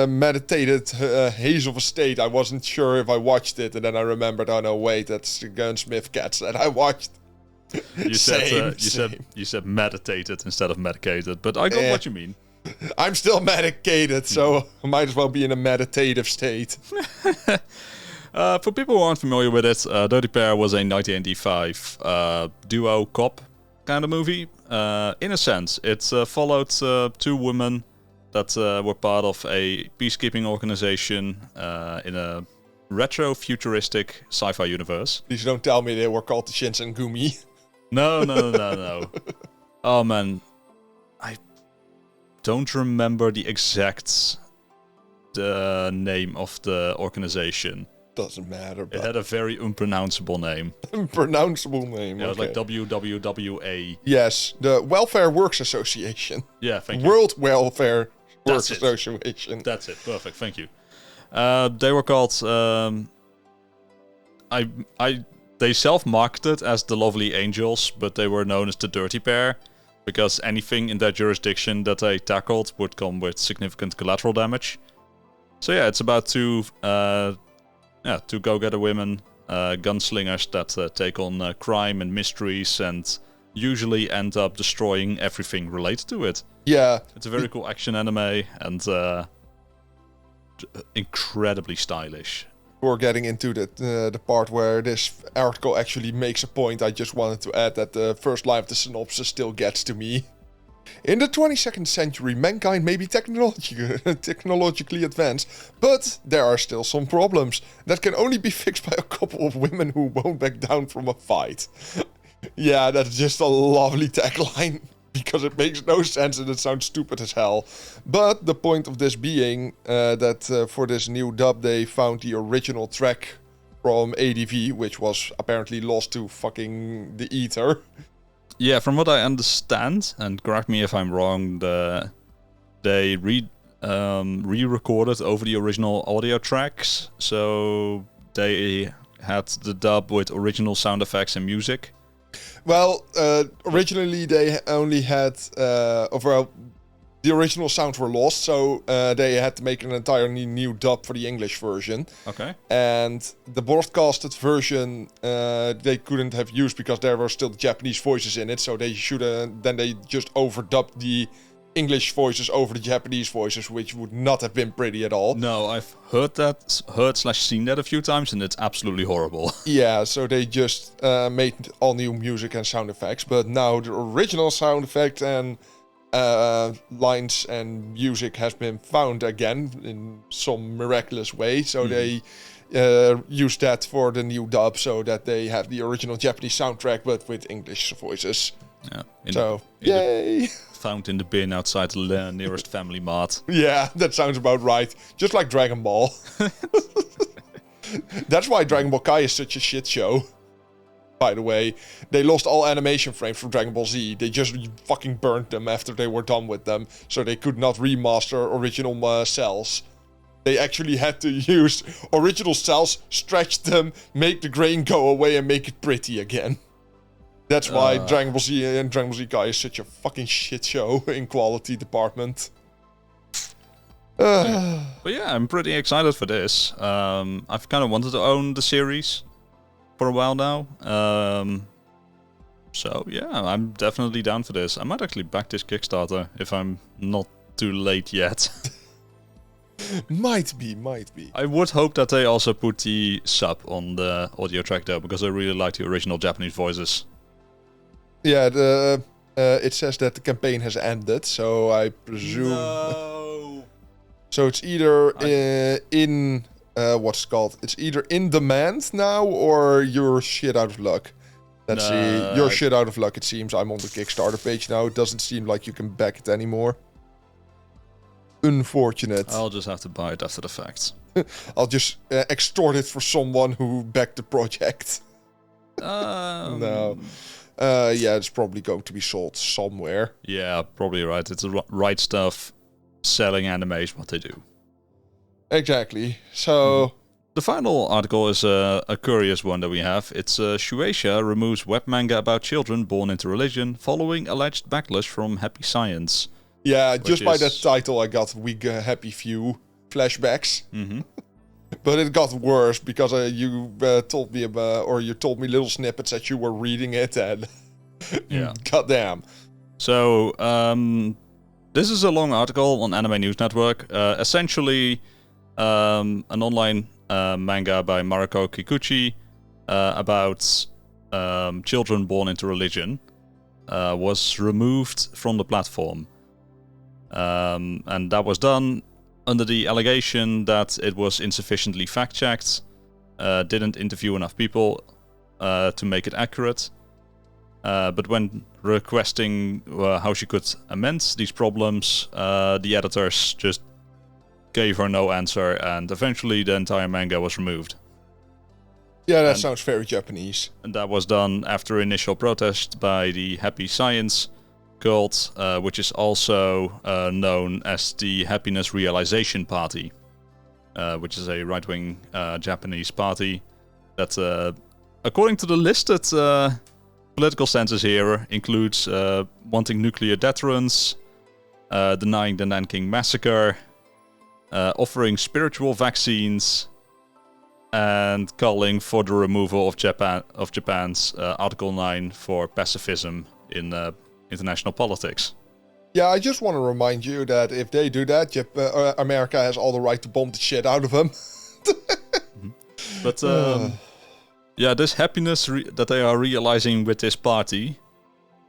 meditated haze of a state, I wasn't sure if I watched it, and then I remembered, oh no, wait, that's the Gunsmith Cats that I watched. You said meditated instead of medicated, but I got what you mean. I'm still medicated, so I might as well be in a meditative state. For people who aren't familiar with it, Dirty Pair was a 1985 duo cop kind of movie. In a sense, it followed two women that were part of a peacekeeping organization in a retro-futuristic sci-fi universe. Please don't tell me they were called the Shinsengumi. No. Oh man, I don't remember the exact name of the organization. Doesn't matter. But it had a very unpronounceable name. Unpronounceable name. Yeah, it was like WWWA. Yes, the Welfare Works Association. Yeah, thank you. World Welfare Works Association. That's it. Perfect. Thank you. They were called. They self-marketed as the Lovely Angels, but they were known as the Dirty Pair because anything in their jurisdiction that they tackled would come with significant collateral damage. So yeah, it's about two go-getter women, gunslingers that take on crime and mysteries and usually end up destroying everything related to it. Yeah. It's a very cool action anime and incredibly stylish. Before getting into the part where this article actually makes a point, I just wanted to add that the first line of the synopsis still gets to me. In the 22nd century, mankind may be technologically advanced, but there are still some problems that can only be fixed by a couple of women who won't back down from a fight. Yeah, that's just a lovely tagline, because it makes no sense and it sounds stupid as hell. But the point of this being that for this new dub they found the original track from ADV, which was apparently lost to fucking the ether. Yeah, from what I understand, and correct me if I'm wrong, they re-recorded over the original audio tracks, so they had the dub with original sound effects and music. Well, originally they only had, the original sounds were lost, so they had to make an entirely new dub for the English version. Okay. And the broadcasted version they couldn't have used because there were still Japanese voices in it, so they then they just overdubbed the English voices over the Japanese voices, which would not have been pretty at all. No, I've heard/seen that a few times, and it's absolutely horrible. Yeah, so they just made all new music and sound effects, but now the original sound effect and lines and music has been found again in some miraculous way, so they used that for the new dub, so that they have the original Japanese soundtrack but with English voices. Yeah. Yay! Found in the bin outside the nearest Family Mart. Yeah, that sounds about right. Just like Dragon Ball. That's why Dragon Ball Kai is such a shit show. By the way, they lost all animation frames from Dragon Ball Z. They just fucking burnt them after they were done with them, so they could not remaster original cells. They actually had to use original cells, stretch them, make the grain go away, and make it pretty again. That's why Dragon Ball Z and Dragon Ball Z Kai is such a fucking shit show in quality department. But yeah, I'm pretty excited for this. I've kind of wanted to own the series for a while now. So yeah, I'm definitely down for this. I might actually back this Kickstarter if I'm not too late yet. Might be. I would hope that they also put the sub on the audio track though, because I really like the original Japanese voices. Yeah, it says that the campaign has ended, so I presume... No. So it's either what's it called? It's either in demand now, or you're shit out of luck. Let's see. You're shit out of luck, it seems. I'm on the Kickstarter page now. It doesn't seem like you can back it anymore. Unfortunate. I'll just have to buy it after the fact. I'll just extort it for someone who backed the project. No. Yeah, it's probably going to be sold somewhere. Yeah, probably right. It's the right stuff. Selling anime is what they do. Exactly. So... The final article is a curious one that we have. It's Shueisha removes web manga about children born into religion following alleged backlash from Happy Science. Yeah, just by that title I got Happy Few flashbacks. Mm-hmm. But it got worse because you told me about, or you told me little snippets that you were reading it, and yeah, goddamn. So this is a long article on Anime News Network. Essentially, an online manga by Mariko Kikuchi about children born into religion was removed from the platform, and that was done under the allegation that it was insufficiently fact-checked, didn't interview enough people to make it accurate. But when requesting how she could amend these problems, the editors just gave her no answer, and eventually the entire manga was removed. Yeah, that sounds very Japanese. And that was done after initial protest by the Happy Science cult, which is also known as the Happiness Realization Party, which is a right-wing Japanese party that, according to the listed political stances here, includes wanting nuclear deterrence, denying the Nanking Massacre, offering spiritual vaccines, and calling for the removal of Japan's Article 9 for pacifism in international politics. Yeah, I just want to remind you that if they do that, America has all the right to bomb the shit out of them. But yeah, this happiness that they are realizing with this party,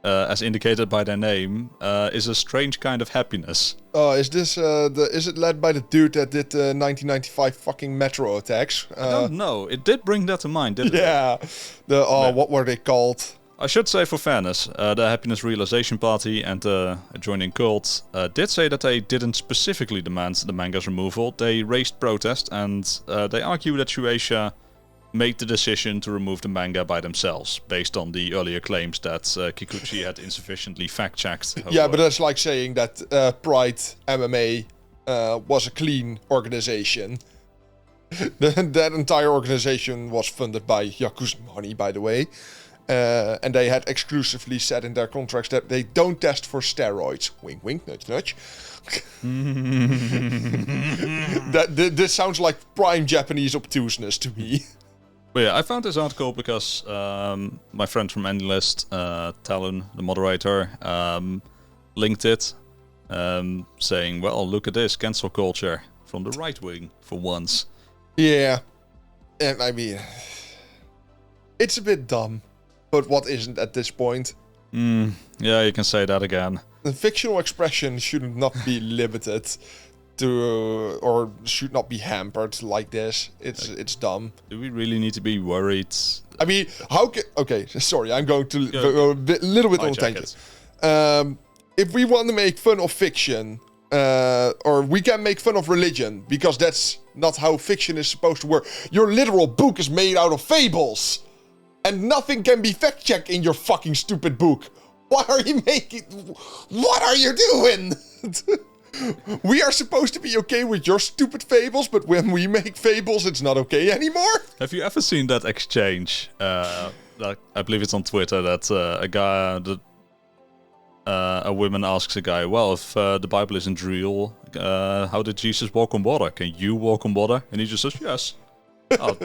as indicated by their name, is a strange kind of happiness. Oh, is this is it led by the dude that did the 1995 fucking metro attacks? I don't know. It did bring that to mind, didn't it? Yeah. What were they called? I should say, for fairness, the Happiness Realization Party and the adjoining cult did say that they didn't specifically demand the manga's removal. They raised protest, and they argue that Shueisha made the decision to remove the manga by themselves, based on the earlier claims that Kikuchi had insufficiently fact-checked. Yeah, but that's like saying that Pride MMA was a clean organization. That entire organization was funded by Yakuza money, by the way. And they had exclusively said in their contracts that they don't test for steroids. Wink, wink, nudge, nudge. This sounds like prime Japanese obtuseness to me. But yeah, I found this article because my friend from AnyList, Talon, the moderator, linked it, saying, well, look at this, cancel culture from the right wing, for once. Yeah. And I mean, it's a bit dumb. But what isn't at this point? Yeah, you can say that again. The fictional expression should not be limited to, or should not be hampered like this. It's dumb. Do we really need to be worried? I mean, how can... Okay, sorry, I'm going to go a little bit on a tangent. If we want to make fun of fiction, or we can make fun of religion, because that's not how fiction is supposed to work. Your literal book is made out of fables. And nothing can be fact-checked in your fucking stupid book. What are you making? What are you doing? We are supposed to be okay with your stupid fables, but when we make fables, it's not okay anymore? Have you ever seen that exchange? I believe it's on Twitter that a woman asks a guy, well, if the Bible isn't real, how did Jesus walk on water? Can you walk on water? And he just says, yes. Oh,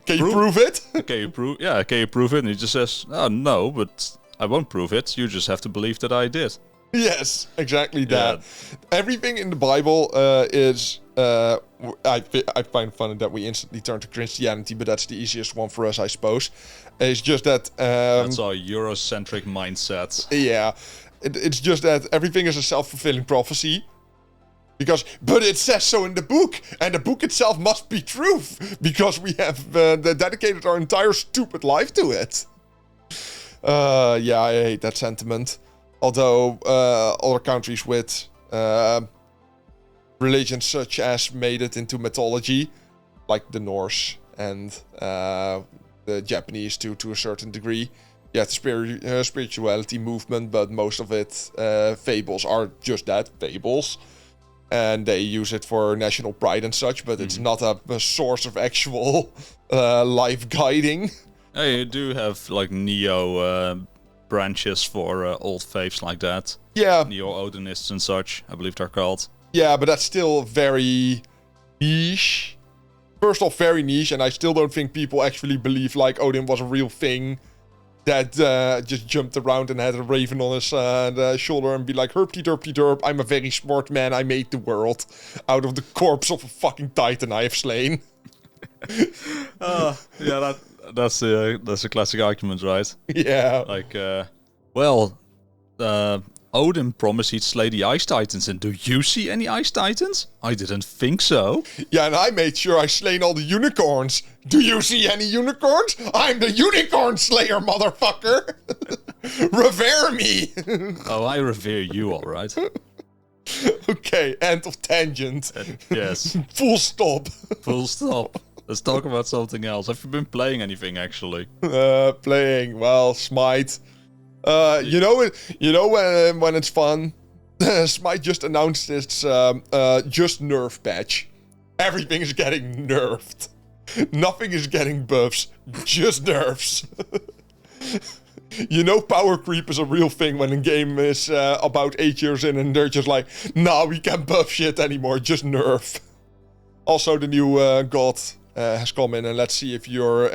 can you prove it? Can you prove? Yeah, can you prove it? And he just says, "Oh no, but I won't prove it. You just have to believe that I did." Yes, exactly that. Yeah. Everything in the Bible is. I find funny that we instantly turn to Christianity, but that's the easiest one for us, I suppose. It's just that. That's our Eurocentric mindset. Yeah, it's just that everything is a self-fulfilling prophecy. But it says so in the book, and the book itself must be truth, because we have dedicated our entire stupid life to it. Yeah, I hate that sentiment. Although other countries with religions such as made it into mythology, like the Norse and the Japanese to a certain degree. Yeah, the spirituality movement, but most of it, fables are just that, fables. And they use it for national pride and such, but it's not a source of actual life guiding. Yeah, you do have like neo branches for old faiths like that. Yeah. Neo-Odinists and such, I believe they're called. Yeah, but that's still very niche. First off, very niche, and I still don't think people actually believe like Odin was a real thing. That just jumped around and had a raven on his shoulder and be like, herpty derpty derp, I'm a very smart man, I made the world out of the corpse of a fucking titan I have slain. Yeah, that's a classic argument, right? Yeah. Like, Odin promised he'd slay the Ice Titans, and do you see any Ice Titans? I didn't think so. Yeah, and I made sure I slain all the unicorns. Do you see any unicorns? I'm the unicorn slayer, motherfucker! Revere me! Oh, I revere you, alright. Okay, end of tangent. Yes. Full stop. Full stop. Let's talk about something else. Have you been playing anything, actually? Playing, well, Smite. You know when it's fun? Smite just announced its just nerf patch. Everything is getting nerfed. Nothing is getting buffs, just nerfs. You know power creep is a real thing when a game is about 8 years in and they're just like, nah, we can't buff shit anymore, just nerf. Also, the new god has come in, and let's see if you're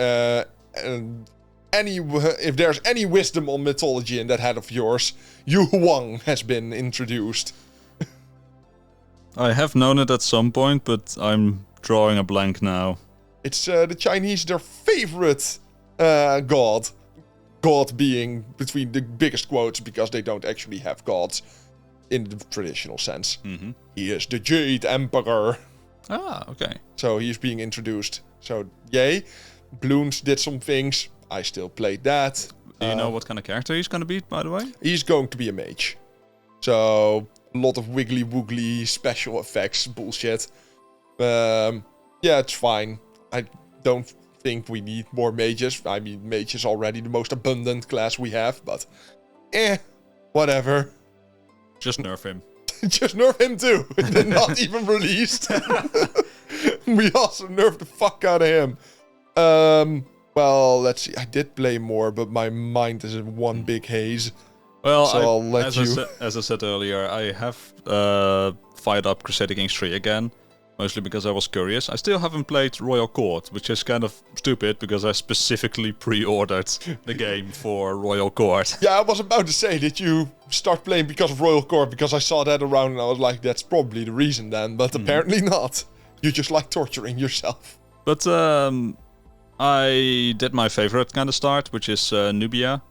if there's any wisdom on mythology in that head of yours, Yu Huang has been introduced. I have known it at some point, but I'm drawing a blank now. It's the Chinese, their favorite god. God being between the biggest quotes because they don't actually have gods in the traditional sense. Mm-hmm. He is the Jade Emperor. Ah, okay. So he's being introduced. So yay. Bloons did some things. I still played that. Do you know what kind of character he's going to be, by the way? He's going to be a mage. So a lot of wiggly woogly special effects bullshit. Yeah, it's fine. I don't think we need more mages. I mean, mage is already the most abundant class we have, but whatever. Just nerf him. Just nerf him too. They're not even released. We also nerfed the fuck out of him. Well, let's see. I did play more, but my mind is in one big haze. Well, so I'll let you. As I said earlier, I have fired up Crusader Kings 3 again. Mostly because I was curious. I still haven't played Royal Court, which is kind of stupid because I specifically pre-ordered the game for Royal Court. Yeah, I was about to say, did you start playing because of Royal Court? Because I saw that around and I was like, that's probably the reason then. But apparently not. You just like torturing yourself. But I did my favorite kind of start, which is Nubia.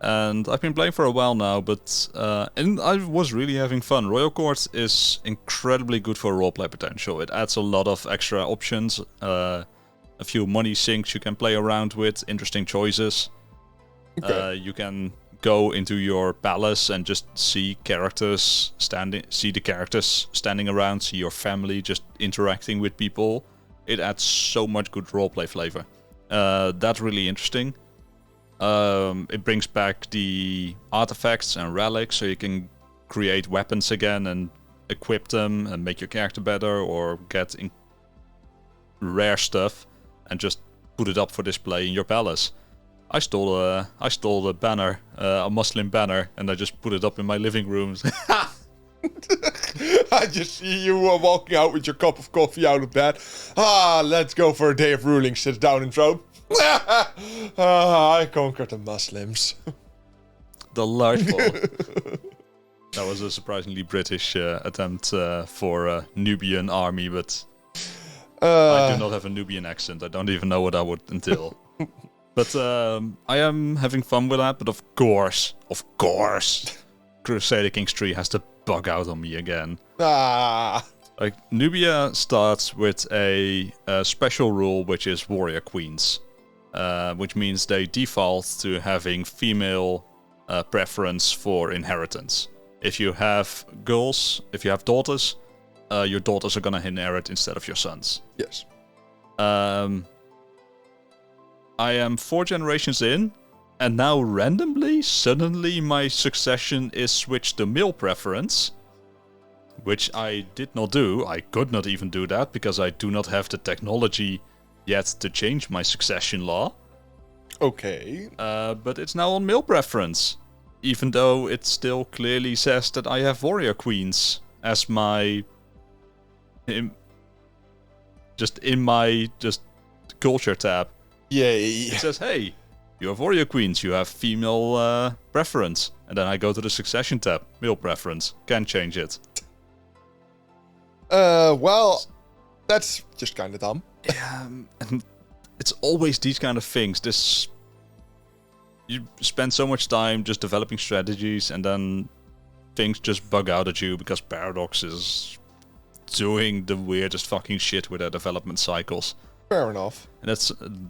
And I've been playing for a while now, but and I was really having fun. Royal Court is incredibly good for roleplay potential. It adds a lot of extra options, a few money sinks you can play around with, interesting choices. Okay. You can go into your palace and just see the characters standing around, see your family just interacting with people. It adds so much good roleplay flavor. That's really interesting. It brings back the artifacts and relics, so you can create weapons again and equip them and make your character better, or get rare stuff and just put it up for display in your palace. I stole a banner, a Muslim banner, and I just put it up in my living room. I just see you walking out with your cup of coffee out of bed. Let's go for a day of ruling. Sit down and throne. I conquered the Muslims. Delightful. That was a surprisingly British attempt for a Nubian army, but I do not have a Nubian accent. I don't even know what that would entail. But I am having fun with that, but of course, Crusader Kings 3 has to bug out on me again. Like, Nubia starts with a special rule, which is warrior queens. Which means they default to having female preference for inheritance. If you have girls, if you have daughters, your daughters are gonna inherit instead of your sons. Yes. I am 4 generations in, and now randomly, suddenly my succession is switched to male preference. Which I did not do. I could not even do that because I do not have the technology yet to change my succession law. Okay. But it's now on male preference. Even though it still clearly says that I have warrior queens as my... in my culture tab. Yay. It says, hey, you have warrior queens, you have female preference. And then I go to the succession tab, male preference. Can't change it. Well, that's just kind of dumb. Yeah, and it's always these kind of things. You spend so much time just developing strategies, and then things just bug out at you because Paradox is doing the weirdest fucking shit with their development cycles. Fair enough. And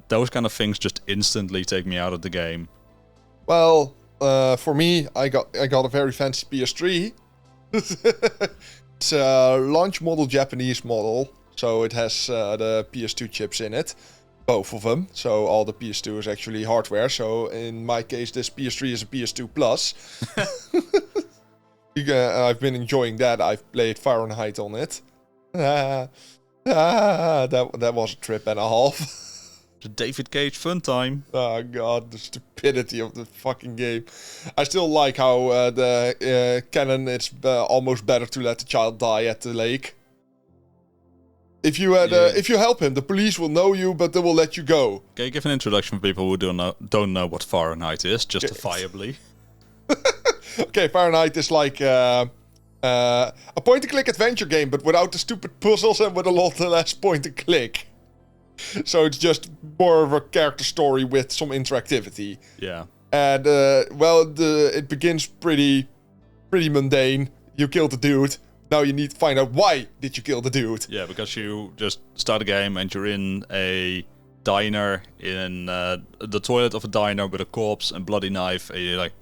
those kind of things just instantly take me out of the game. Well, for me, I got a very fancy PS3. It's a launch model Japanese model. So it has the PS2 chips in it, both of them. So all the PS2 is actually hardware. So in my case, this PS3 is a PS2 Plus. I've been enjoying that. I've played Fahrenheit on it. That was a trip and a half. The David Cage fun time. Oh god, the stupidity of the fucking game. I still like how the canon, it's almost better to let the child die at the lake. If you help him, the police will know you, but they will let you go. Okay, give an introduction for people who don't know what Fahrenheit is, justifiably. Okay, Fahrenheit is like a point-and-click adventure game, but without the stupid puzzles and with a lot less point-and-click. So it's just more of a character story with some interactivity. Yeah. And, it begins pretty mundane. You killed the dude. Now you need to find out why did you kill the dude. Yeah, because you just start a game and you're in a diner, in the toilet of a diner with a corpse and bloody knife, and you're like,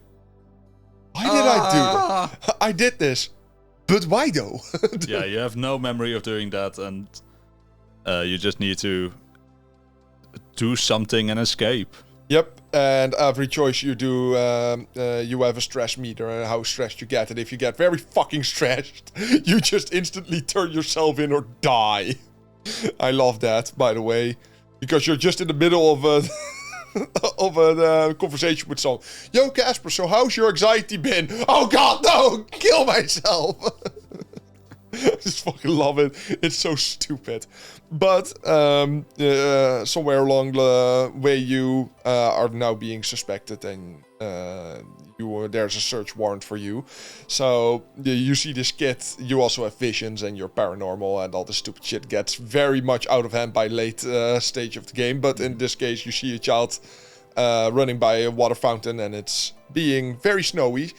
why did I do that? I did this. But why though? Yeah, you have no memory of doing that, and you just need to do something and escape. Yep, and every choice you do, you have a stress meter and how stressed you get. And if you get very fucking stressed, you just instantly turn yourself in or die. I love that, by the way, because you're just in the middle of a conversation with someone. Yo, Casper, so how's your anxiety been? Oh God, no! Kill myself! I just fucking love it. It's so stupid. But somewhere along the way, you are now being suspected, and there's a search warrant for you. So you see this kid. You also have visions, and you're paranormal, and all this stupid shit gets very much out of hand by late stage of the game. But in this case, you see a child running by a water fountain, and it's being very snowy.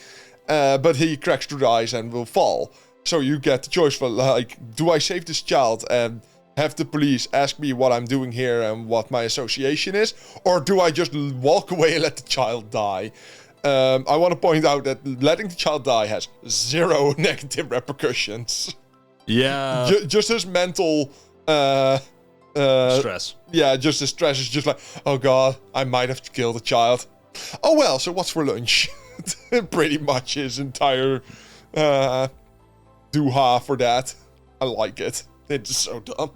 But he cracks through the ice and will fall. So you get the choice for, like, do I save this child and have the police ask me what I'm doing here and what my association is? Or do I just walk away and let the child die? I want to point out that letting the child die has zero negative repercussions. Yeah. Just his mental... stress. Yeah, just the stress is just like, oh God, I might have to kill the child. Oh well, so what's for lunch? Pretty much his entire... doo-ha for that. I like it. It's so dumb.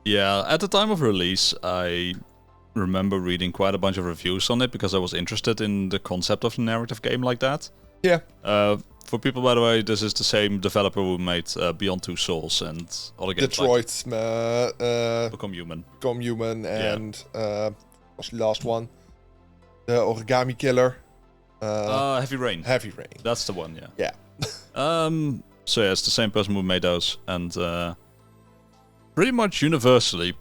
Yeah, at the time of release, I remember reading quite a bunch of reviews on it because I was interested in the concept of a narrative game like that. Yeah. For people, by the way, this is the same developer who made Beyond Two Souls and other games Detroit, Become Human. Become Human, and what's the last one? The Origami Killer. Heavy Rain. Heavy Rain. That's the one, yeah. Yeah. So yeah, it's the same person who made those, and pretty much universally,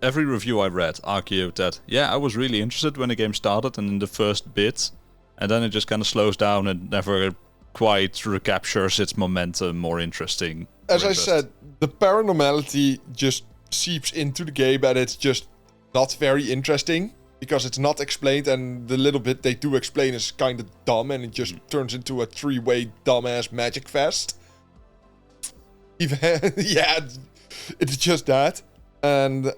every review I read argued that, yeah, I was really interested when the game started and in the first bit, and then it just kind of slows down and never quite recaptures its momentum or interesting. As I said, the paranormality just seeps into the game, and it's just not very interesting. Because it's not explained, and the little bit they do explain is kind of dumb, and it just turns into a three-way dumbass magic fest. Even yeah, it's just that. And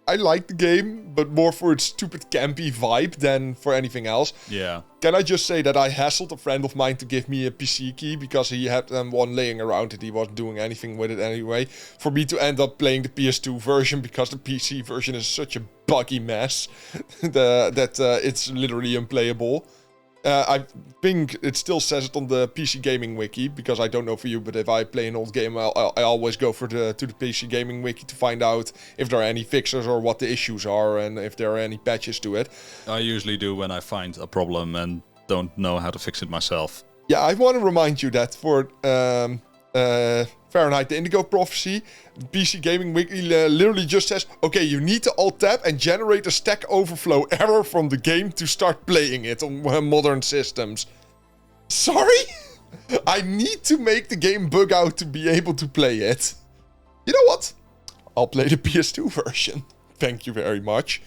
I like the game, but more for its stupid campy vibe than for anything else. Yeah. Can I just say that I hassled a friend of mine to give me a PC key because he had one laying around and he wasn't doing anything with it anyway. For me to end up playing the PS2 version because the PC version is such a buggy mess that it's literally unplayable. I think it still says it on the PC Gaming Wiki, because I don't know for you, but if I play an old game, I always go to the PC Gaming Wiki to find out if there are any fixes or what the issues are and if there are any patches to it. I usually do when I find a problem and don't know how to fix it myself. Yeah, I want to remind you that for Fahrenheit the Indigo Prophecy, PC Gaming Wiki literally just says, okay, you need to alt-tab and generate a Stack Overflow error from the game to start playing it on modern systems. Sorry? I need to make the game bug out to be able to play it. You know what? I'll play the PS2 version. Thank you very much.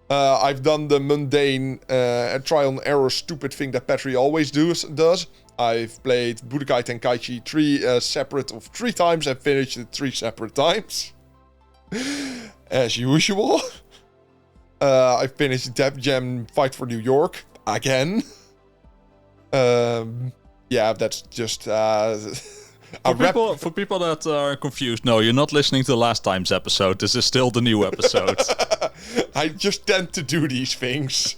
I've done the mundane trial and error stupid thing that Pettry always does. I've played Budokai Tenkaichi 3 times and finished it 3 separate times. As usual. I finished Def Jam Fight for New York again. Yeah, that's just... For people that are confused, no, you're not listening to last time's episode. This is still the new episode. I just tend to do these things.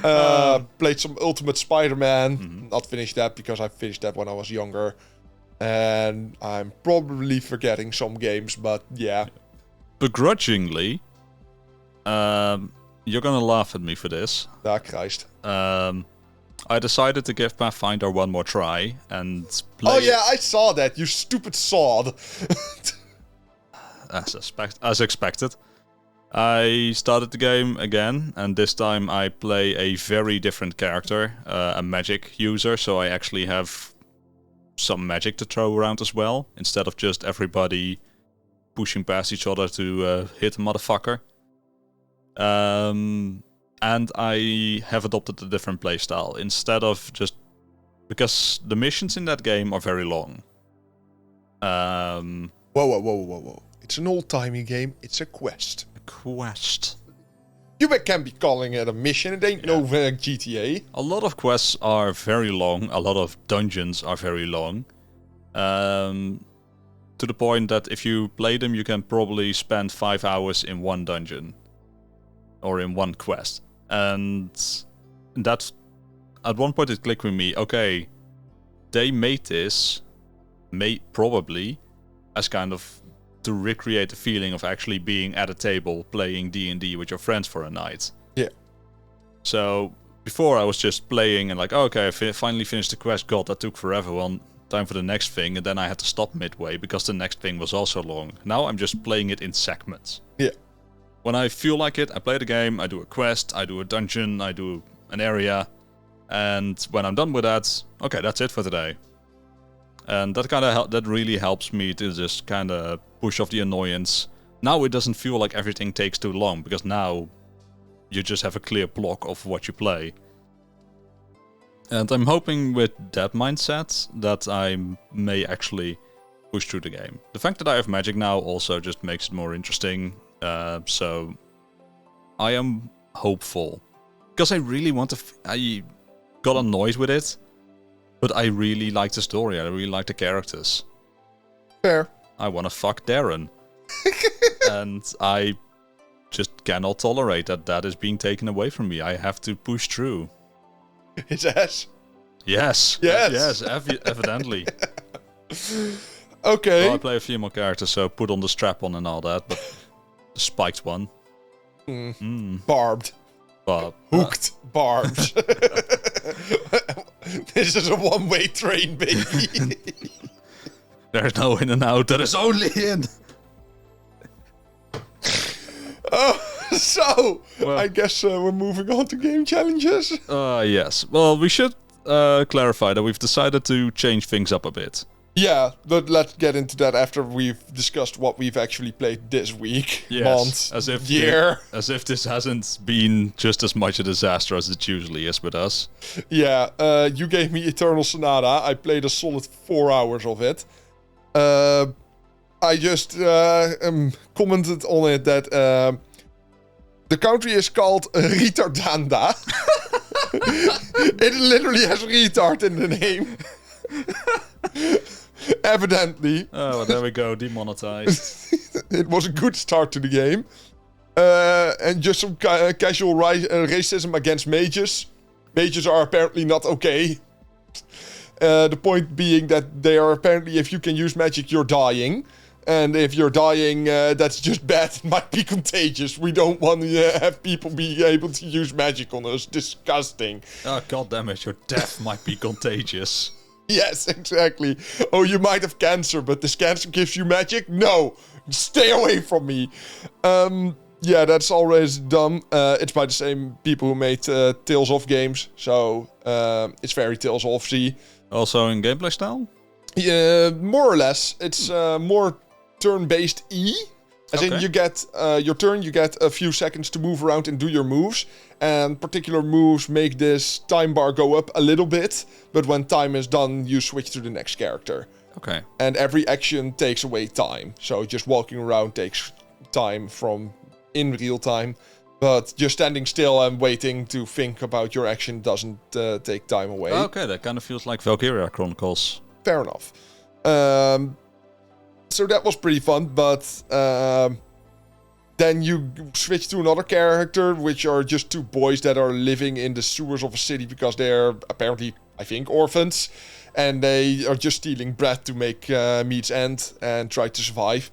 Played some Ultimate Spider-Man. Not finished that because I finished that when I was younger. And I'm probably forgetting some games, but yeah. Begrudgingly, you're gonna laugh at me for this. Ah, Christ. I decided to give Pathfinder one more try and play. Oh yeah, I saw that, you stupid sod. As expected. I started the game again, and this time I play a very different character, a magic user, so I actually have some magic to throw around as well, instead of just everybody pushing past each other to hit a motherfucker. And I have adopted a different playstyle, instead of just... because the missions in that game are very long. Whoa. It's an old-timey game, it's a quest. Quest. You can be calling it a mission, it ain't no GTA. A lot of quests are very long, a lot of dungeons are very long. To the point that if you play them, you can probably spend 5 hours in one dungeon. Or in one quest. And that... at one point it clicked with me, okay, they made this, probably, as kind of to recreate the feeling of actually being at a table playing D&D with your friends for a night. Yeah. So before I was just playing and like, oh, okay, I finally finished the quest. God, that took forever. Well, time for the next thing, and then I had to stop midway because the next thing was also long. Now I'm just playing it in segments. Yeah. When I feel like it, I play the game, I do a quest, I do a dungeon, I do an area, and when I'm done with that, okay, that's it for today. And that kind of that really helps me to just kind of push off the annoyance. Now it doesn't feel like everything takes too long, because now you just have a clear block of what you play. And I'm hoping with that mindset that I may actually push through the game. The fact that I have magic now also just makes it more interesting. So I am hopeful. Because I really want to... I got annoyed with it. But I really like the story. I really like the characters. Fair. I want to fuck Darren. And I just cannot tolerate that is being taken away from me. I have to push through. His ass? Yes. Yes. Evidently. Okay. Well, I play a few more characters, so put on the strap-on and all that, but the spiked one. Barbed. Hooked. Barbed. This is a one-way train, baby. There's no in and out, there is only in. So, well, I guess we're moving on to game challenges. Yes. Well, we should clarify that we've decided to change things up a bit. Yeah, but let's get into that after we've discussed what we've actually played this week, month, year. As if this hasn't been just as much a disaster as it usually is with us. Yeah, you gave me Eternal Sonata. I played a solid 4 hours of it. I just commented on it that the country is called Retardanda. It literally has retard in the name. Evidently. Oh, well, there we go, demonetized. It was a good start to the game. And just some casual racism against mages. Mages are apparently not okay. The point being that they are apparently, if you can use magic, you're dying. And if you're dying, that's just bad. It might be contagious. We don't want to have people be able to use magic on us. Disgusting. Oh, goddammit, your death might be contagious. Yes, exactly. Oh, you might have cancer, but this cancer gives you magic? No! Stay away from me! Yeah, that's always dumb. It's by the same people who made Tales of games, so it's very Tales of-y. Also in gameplay style? Yeah, more or less. It's more turn-based E. As in, you get your turn, you get a few seconds to move around and do your moves. And particular moves make this time bar go up a little bit. But when time is done, you switch to the next character. Okay. And every action takes away time. So just walking around takes time from in real time. But just standing still and waiting to think about your action doesn't take time away. Okay, that kind of feels like Valkyria Chronicles. Fair enough. So that was pretty fun, but then you switch to another character, which are just two boys that are living in the sewers of a city because they're apparently I think, orphans. And they are just stealing bread to make meat's end and try to survive.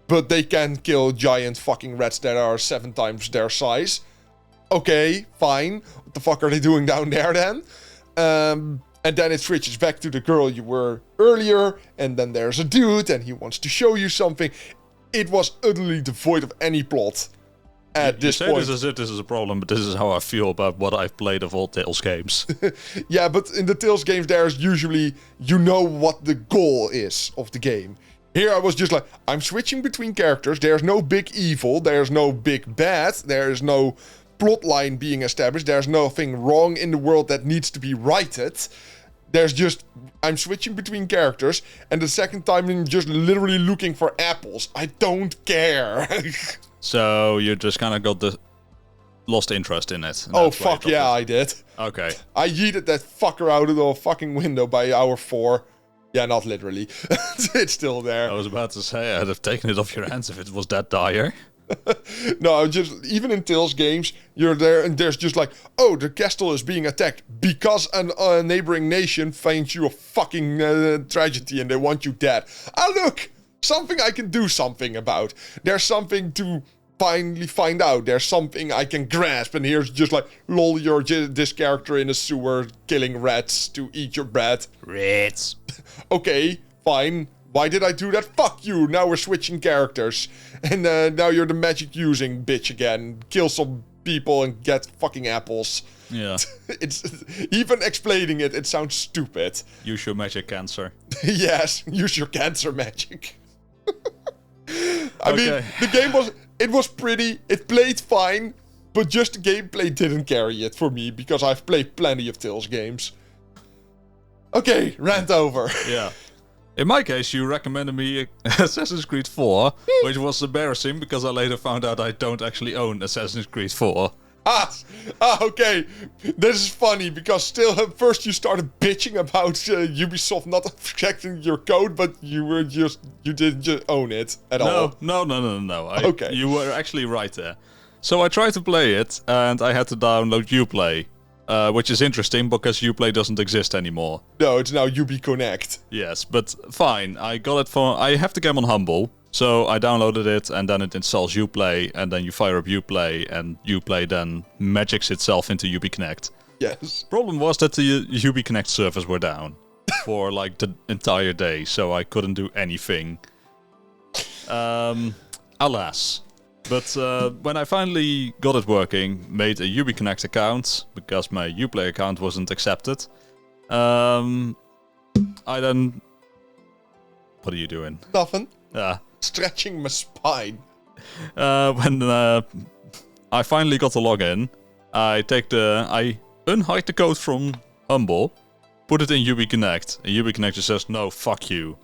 But they can kill giant fucking rats that are 7 times their size. Okay, fine. What the fuck are they doing down there then? And then it switches back to the girl you were earlier. And then there's a dude and he wants to show you something. It was utterly devoid of any plot at this point. You say this as if this is a problem, but this is how I feel about what I've played of all Tales games. Yeah, but in the Tales games, there's usually, you know what the goal is of the game. Here I was just like, I'm switching between characters. There's no big evil. There's no big bad. There's no plot line being established. There's nothing wrong in the world that needs to be righted. There's just, I'm switching between characters. And the second time I'm just literally looking for apples. I don't care. So you just kind of got lost interest in it. Oh, fuck yeah, I did. Okay. I yeeted that fucker out of the fucking window by hour 4. Yeah, not literally. It's still there. I was about to say, I'd have taken it off your hands if it was that dire. No, just, even in Tales games, you're there and there's just like, oh, the castle is being attacked because a neighboring nation finds you a fucking tragedy and they want you dead. Ah, look! Something I can do something about. There's something to finally find out. There's something I can grasp. And here's just like, lol, you're this character in a sewer killing rats to eat your bread. Rats. Okay, fine. Why did I do that? Fuck you. Now we're switching characters. And now you're the magic using bitch again. Kill some people and get fucking apples. Yeah. It's even explaining it, it sounds stupid. Use your magic cancer. Yes, use your cancer magic. I mean, the game was pretty, it played fine, but just the gameplay didn't carry it for me, because I've played plenty of Tales games. Okay, rant over. Yeah. In my case, you recommended me Assassin's Creed 4, which was embarrassing because I later found out I don't actually own Assassin's Creed 4. Okay. This is funny because still at first you started bitching about Ubisoft not protecting your code, but you didn't just own it at all. No. Okay. You were actually right there. So I tried to play it and I had to download Uplay, which is interesting because Uplay doesn't exist anymore. No, it's now UbiConnect. Yes, but fine. I got it I have the game on Humble. So I downloaded it, and then it installs Uplay, and then you fire up Uplay, and Uplay then magics itself into UbiConnect. Yes. Problem was that the UbiConnect servers were down for like the entire day, so I couldn't do anything. Alas. But when I finally got it working, made a UbiConnect account, because my Uplay account wasn't accepted, I then... What are you doing? Nothing. Stretching my spine. When I finally got the login, I unhide the code from Humble, put it in UbiConnect, and UbiConnect just says, no, fuck you.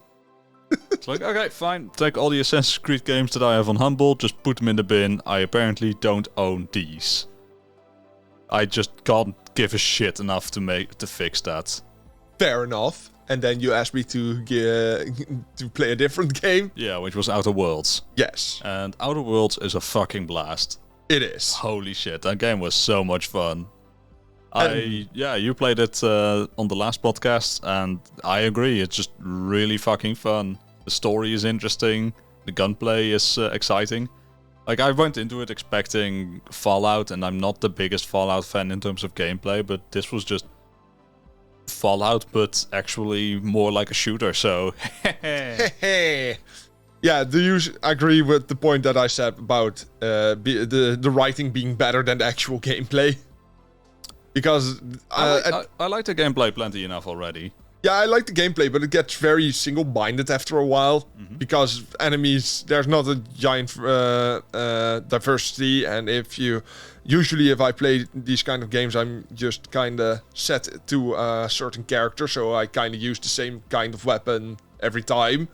It's like, okay, fine, take all the Assassin's Creed games that I have on Humble, just put them in the bin. I apparently don't own these. I just can't give a shit enough to fix that. Fair enough. And then you asked me to play a different game. Yeah, which was Outer Worlds. Yes. And Outer Worlds is a fucking blast. It is. Holy shit, that game was so much fun. You played it on the last podcast, and I agree, it's just really fucking fun. The story is interesting, the gunplay is exciting. Like, I went into it expecting Fallout, and I'm not the biggest Fallout fan in terms of gameplay, but this was just Fallout, but actually more like a shooter, so... Yeah, do you agree with the point that I said about the writing being better than the actual gameplay? Because... I like the gameplay plenty enough already. Yeah, I like the gameplay, but it gets very single-minded after a while. Mm-hmm. Because enemies, there's not a giant diversity, and usually if I play these kind of games, I'm just kind of set to a certain character, so I kind of use the same kind of weapon every time.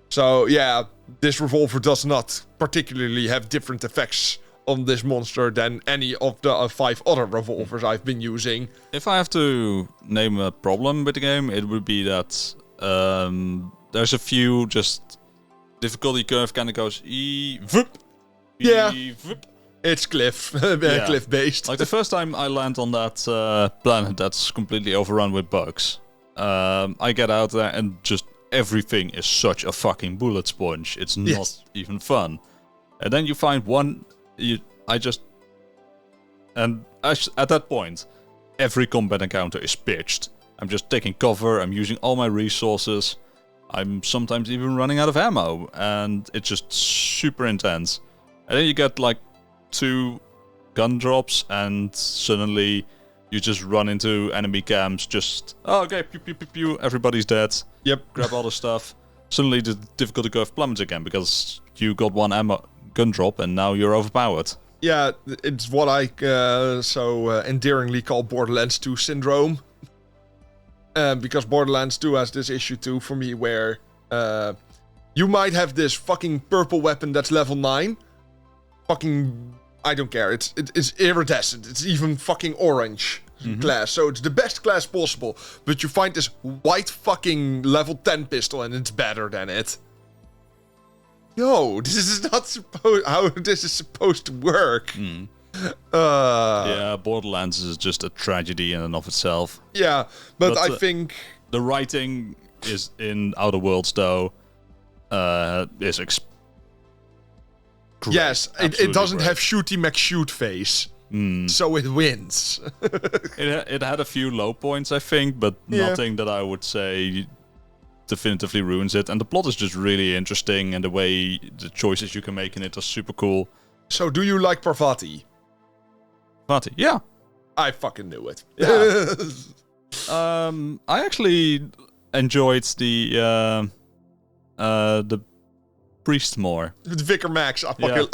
So yeah, this revolver does not particularly have different effects on this monster than any of the 5 other revolvers I've been using. If I have to name a problem with the game, it would be that there's a few just difficulty curve kind of goes yeah. It's cliff based. Like the first time I land on that planet that's completely overrun with bugs, I get out there and just everything is such a fucking bullet sponge. It's not even fun. And then you find one. At that point, every combat encounter is pitched. I'm just taking cover. I'm using all my resources. I'm sometimes even running out of ammo, and it's just super intense. And then you get like 2 gun drops, and suddenly you just run into enemy camps. Just okay, pew pew pew pew. Everybody's dead. Yep. Grab all the stuff. Suddenly the difficulty curve plummets again because you got 1 gun drop, and now you're overpowered. Yeah, it's what I so endearingly call Borderlands 2 syndrome. Because Borderlands 2 has this issue too for me where you might have this fucking purple weapon that's level 9. Fucking, I don't care. It's iridescent. It's even fucking orange class. So it's the best class possible. But you find this white fucking level 10 pistol and it's better than it. No, this is not how this is supposed to work. Yeah, Borderlands is just a tragedy in and of itself. Yeah, but I think the writing is in Outer Worlds though is great. Yes, it doesn't have Shooty McShoot face, so it wins. It had a few low points, I think, but nothing that I would say definitively ruins it. And the plot is just really interesting, and the way the choices you can make in it are super cool. So, do you like Parvati? Parvati, yeah. I fucking knew it. Yeah. I actually enjoyed the priest more. Vicar Max,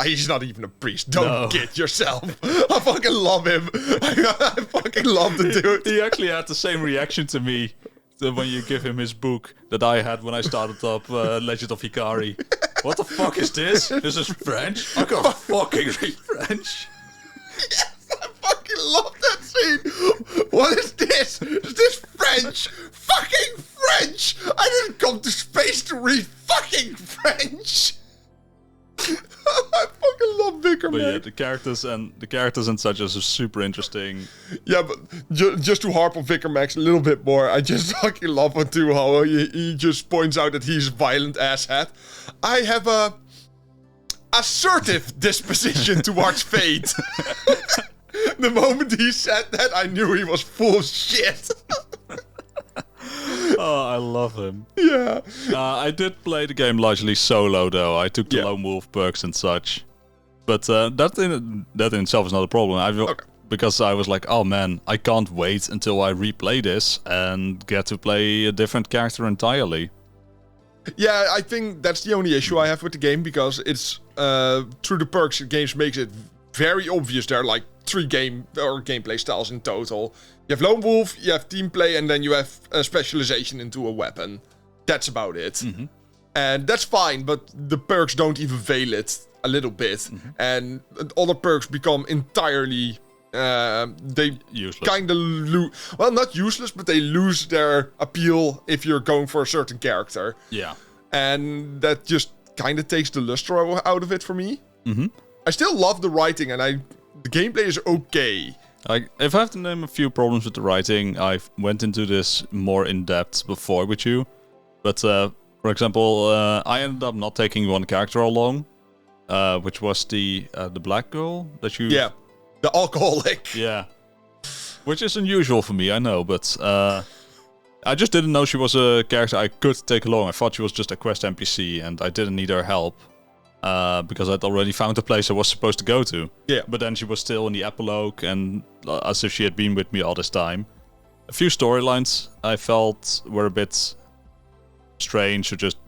he's not even a priest. Don't kid yourself. I fucking love him. I fucking love the dude. He actually had the same reaction to me when you give him his book that I had when I started up Legend of Hikari. What the fuck is this? This is French? I can't fucking read French. Yes, I fucking love that scene. What is this? Is this French? Fucking French! I didn't come to space to read fucking French. I fucking love Vicar, man. Yeah, the characters and such are super interesting. Yeah, but just to harp on Vicar Max a little bit more, I just fucking love it too, how he just points out that he's a violent asshat. I have a assertive disposition towards fate. The moment he said that, I knew he was full of shit. Oh, I love him. Yeah. I did play the game largely solo, though. I took the Lone Wolf perks and such. But that in itself is not a problem. Because I was like, oh man, I can't wait until I replay this and get to play a different character entirely. Yeah, I think that's the only issue I have with the game, because it's through the perks, the game makes it very obvious there are like 3 gameplay styles in total. You have Lone Wolf, you have team play, and then you have specialization into a weapon. That's about it. Mm-hmm. And that's fine, but the perks don't even veil it a little bit. Mm-hmm. And other perks become entirely... they kind of lose... Well, not useless, but they lose their appeal if you're going for a certain character. Yeah. And that just kind of takes the luster out of it for me. Mm-hmm. I still love the writing, and the gameplay is okay. If I have to name a few problems with the writing, I went into this more in depth before with you. But for example, I ended up not taking one character along, which was the black girl that you... Yeah, the alcoholic. Yeah, which is unusual for me, I know, but I just didn't know she was a character I could take along. I thought she was just a quest NPC, and I didn't need her help. Because I'd already found the place I was supposed to go to. Yeah. But then she was still in the epilogue, and as if she had been with me all this time. A few storylines I felt were a bit strange or just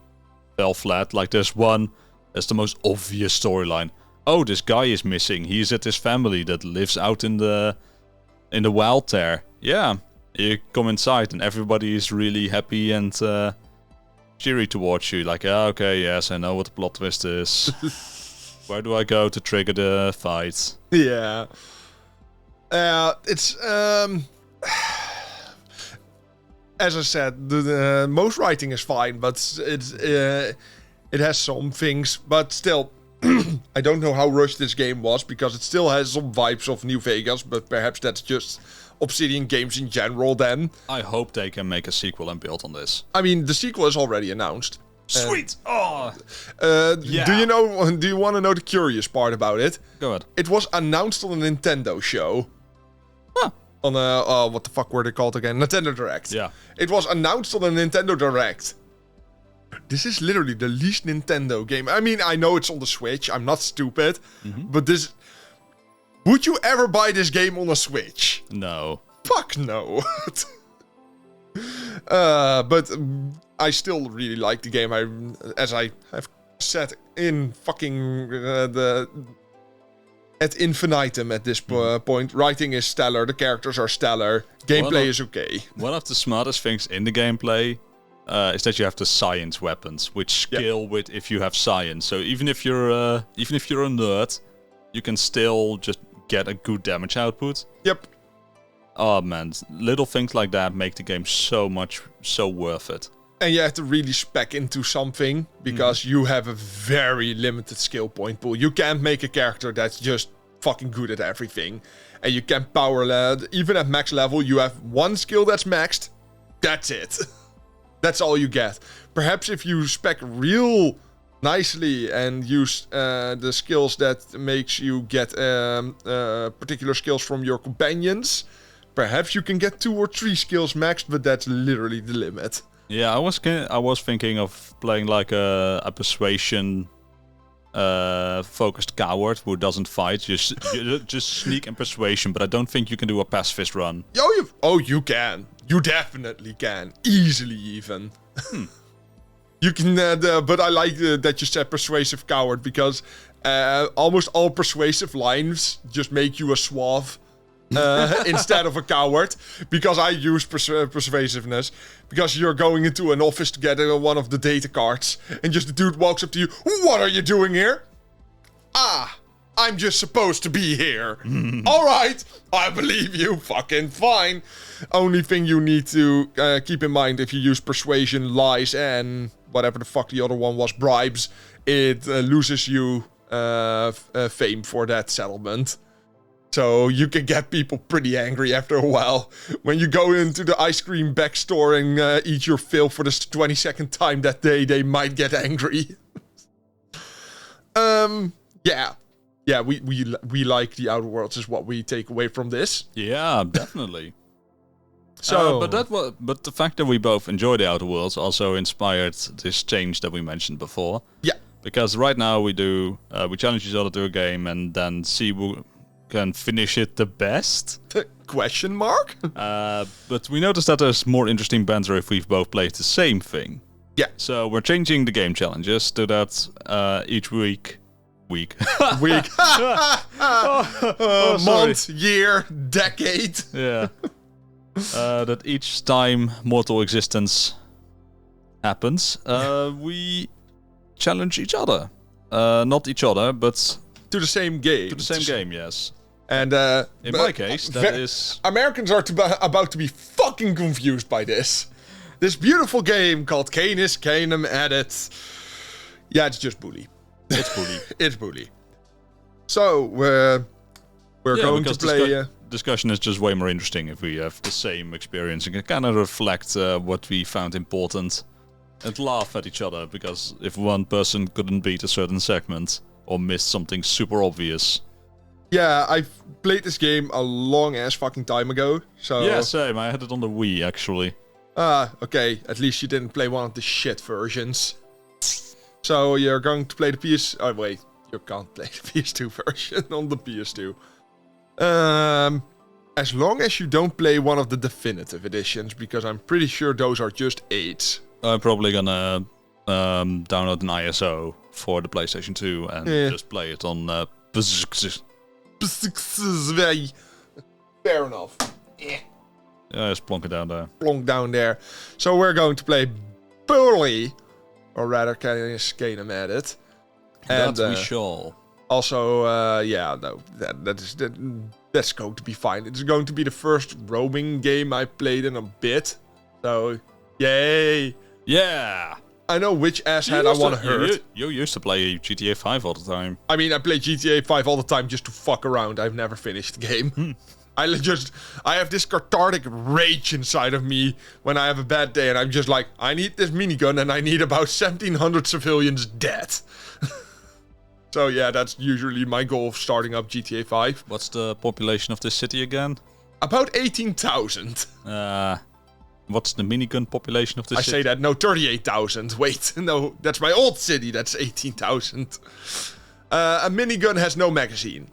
fell flat. Like there's one that's the most obvious storyline. Oh, this guy is missing. He's at his family that lives out in the wild there. Yeah. You come inside and everybody is really happy and cheery towards you, like, okay, yes, I know what the plot twist is. Where do I go to trigger the fight? Yeah. It's, as I said, the most writing is fine, but it has some things, but still, I don't know how rushed this game was, because it still has some vibes of New Vegas, but perhaps that's just Obsidian games in general then. I hope they can make a sequel and build on this. I mean, the sequel is already announced. Sweet! Yeah. Do you want to know the curious part about it? Go ahead. It was announced on a Nintendo show. Huh. On a, what the fuck were they called again? Nintendo Direct. Yeah. It was announced on a Nintendo Direct. This is literally the least Nintendo game. I mean, I know it's on the Switch. I'm not stupid. But this... Would you ever buy this game on a Switch? No. Fuck no. But I still really like the game. As I have said in fucking ad infinitum at this point, writing is stellar, the characters are stellar, gameplay is okay. One of the smartest things in the gameplay is that you have the science weapons, which scale with if you have science. So even if you're a nerd, you can still just get a good damage output. Yep. Oh man, little things like that make the game so worth it. And you have to really spec into something, because you have a very limited skill point pool. You can't make a character that's just fucking good at everything. And you can't even at max level, you have one skill that's maxed. That's it. That's all you get. Perhaps if you spec real nicely and use the skills that makes you get particular skills from your companions, perhaps you can get 2 or 3 skills maxed, but that's literally the limit. Yeah, I was thinking of playing like a persuasion focused coward who doesn't fight, just sneak and persuasion. But I don't think you can do a pacifist run. You can. You definitely can, easily even. You can, but I like that you said persuasive coward, because almost all persuasive lines just make you a suave. Instead of a coward, because I use persuasiveness, because you're going into an office to get one of the data cards, and just the dude walks up to you, "What are you doing here?" "Ah, I'm just supposed to be here." "Alright, I believe you, fucking fine." Only thing you need to keep in mind, if you use persuasion, lies, and whatever the fuck the other one was, bribes, it loses you fame for that settlement. So you can get people pretty angry after a while. When you go into the ice cream back store and eat your fill for the 22nd time that day, they might get angry. Yeah, we like the Outer Worlds is what we take away from this. Yeah, definitely. So, but the fact that we both enjoy the Outer Worlds also inspired this change that we mentioned before. Yeah. Because right now we challenge each other to a game and then see who can finish it the best? Question mark? But we noticed that there's more interesting banter if we've both played the same thing. Yeah. So we're changing the game challenges to that each week. Month, year, decade. Yeah. That each time mortal existence happens, we challenge each other. Not each other, but... To the same game. To the same game, yes. And in my case, that is... Americans are about to be fucking confused by this. This beautiful game called Canis Canem Edit. Yeah, it's just bully. It's bully. It's bully. So, we're going to play... Discussion is just way more interesting if we have the same experience and can kind of reflect what we found important and laugh at each other, because if one person couldn't beat a certain segment or missed something super obvious. Yeah, I played this game a long ass fucking time ago, so... Yeah, same. I had it on the Wii, actually. Okay. At least you didn't play one of the shit versions. So you're going to play the PS... Oh, wait. You can't play the PS2 version on the PS2. As long as you don't play one of the definitive editions, because I'm pretty sure those are just 8s. I'm probably gonna download an ISO for the PlayStation 2 and just play it on Fair enough. Yeah, just plonk it down there. Plonk down there. So we're going to play Burly, or rather, Canis Canem Edit. And we shall. Also, that's going to be fine. It's going to be the first roaming game I played in a bit. So, yay! Yeah! I know which asshat I want to hurt. You used to play GTA 5 all the time. I mean, I play GTA 5 all the time just to fuck around. I've never finished the game. I have this cathartic rage inside of me when I have a bad day, and I'm just like, I need this minigun, and I need about 1,700 civilians dead. So yeah, that's usually my goal of starting up GTA 5. What's the population of this city again? About 18,000. What's the minigun population of this city? I say that, no, 38,000. Wait, no, that's my old city, that's 18,000. A minigun has no magazine.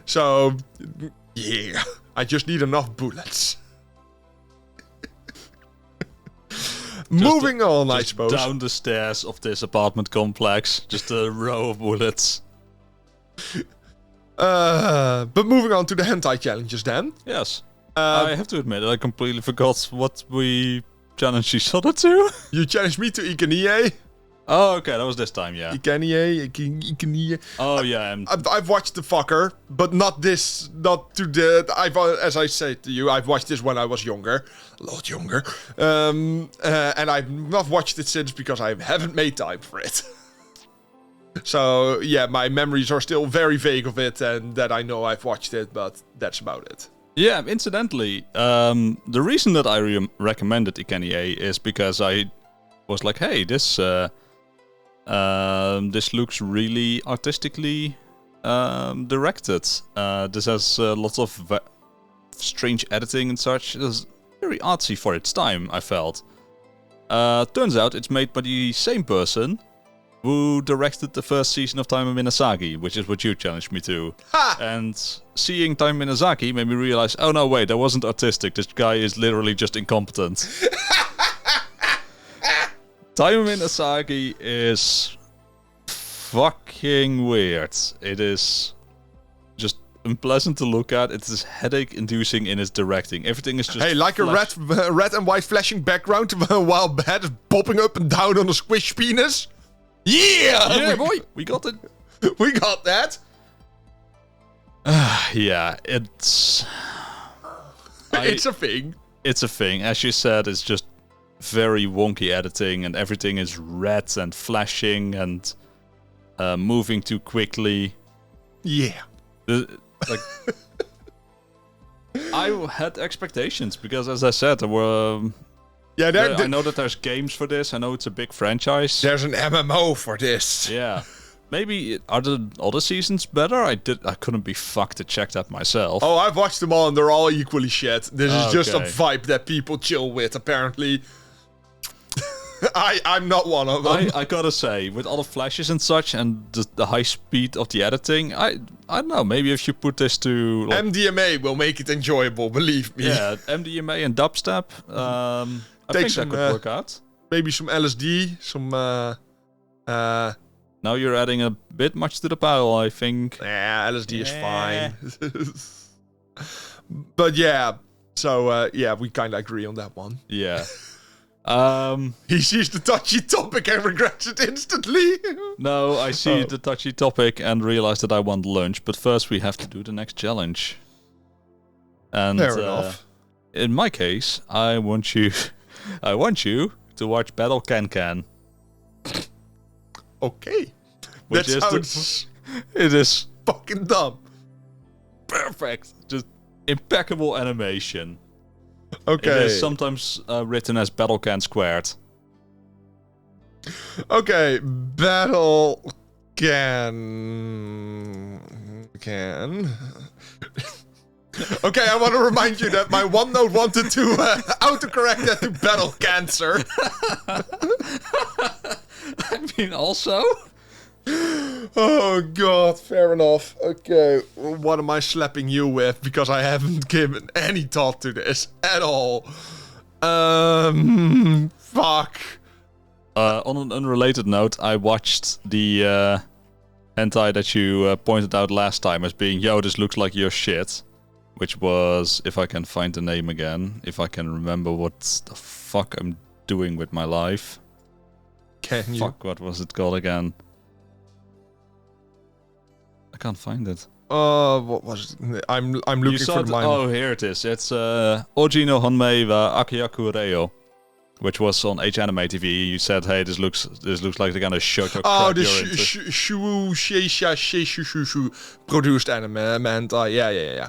So, yeah, I just need enough bullets. Moving on, I suppose. Down the stairs of this apartment complex, just a row of bullets. But moving on to the hentai challenges then. Yes. I have to admit, I completely forgot what we challenged each other to. You challenged me to Ikenie. Oh, okay, that was this time, yeah. Ikenie. Oh, yeah. I've watched the fucker, but not this, not to the... as I said to you, I've watched this when I was younger. A lot younger. And I've not watched it since because I haven't made time for it. So, yeah, my memories are still very vague of it, and that I know I've watched it, but that's about it. Yeah, incidentally, the reason that I recommended Ikenie is because I was like, hey, this looks really artistically directed. This has lots of strange editing and such. It was very artsy for its time, I felt. Turns out it's made by the same person who directed the first season of Time Minasagi, which is what you challenged me to. Ha! And seeing Time Minasagi made me realize, oh no, wait, that wasn't artistic. This guy is literally just incompetent. Time Minasagi is fucking weird. It is just unpleasant to look at. It is headache-inducing in its directing. Everything is just hey, like a red and white flashing background while head is popping up and down on a squish penis. Yeah! Yeah, boy, we got it. We got that. Yeah, it's... It's a thing. It's a thing. As you said, it's just very wonky editing, and everything is red and flashing and moving too quickly. Yeah. I had expectations because, as I said, there were... I know that there's games for this. I know it's a big franchise. There's an MMO for this. Yeah. Maybe are the other seasons better? I couldn't be fucked to check that myself. Oh, I've watched them all and they're all equally shit. This is just a vibe that people chill with, apparently. I'm not one of them. I gotta say, with all the flashes and such and the high speed of the editing, I don't know, maybe if you put this to... Like, MDMA will make it enjoyable, believe me. Yeah, MDMA and dubstep. I think that could work out. Maybe some LSD, some... Now you're adding a bit much to the pile, I think. Yeah, LSD is fine. But yeah, so yeah, we kind of agree on that one. Yeah. He sees the touchy topic and regrets it instantly. No, I see the touchy topic and realize that I want lunch, but first we have to do the next challenge. And fair enough. In my case, I want you to watch Battle Can. Okay. Which that sounds... It is fucking dumb. Perfect. Just impeccable animation. Okay. It is sometimes written as Battle Can Squared. Okay, Battle Can. Okay, I want to remind you that my OneNote wanted to autocorrect that to Battle Cancer. I mean, also. Oh god, fair enough. Okay, what am I slapping you with? Because I haven't given any thought to this at all. Fuck. On an unrelated note, I watched the hentai that you pointed out last time as being, yo, this looks like your shit. Which was, if I can find the name again, if I can remember what the fuck I'm doing with my life. Can you? Fuck, what was it called again? I can't find it. What was it? I'm looking for mine. Oh, here it is. It's Oji no Honmei wa Akyaku Reo. which was on H Anime TV. You said, "Hey, this looks like the kind of shoujo crap Oh, the you're into." produced anime, and yeah.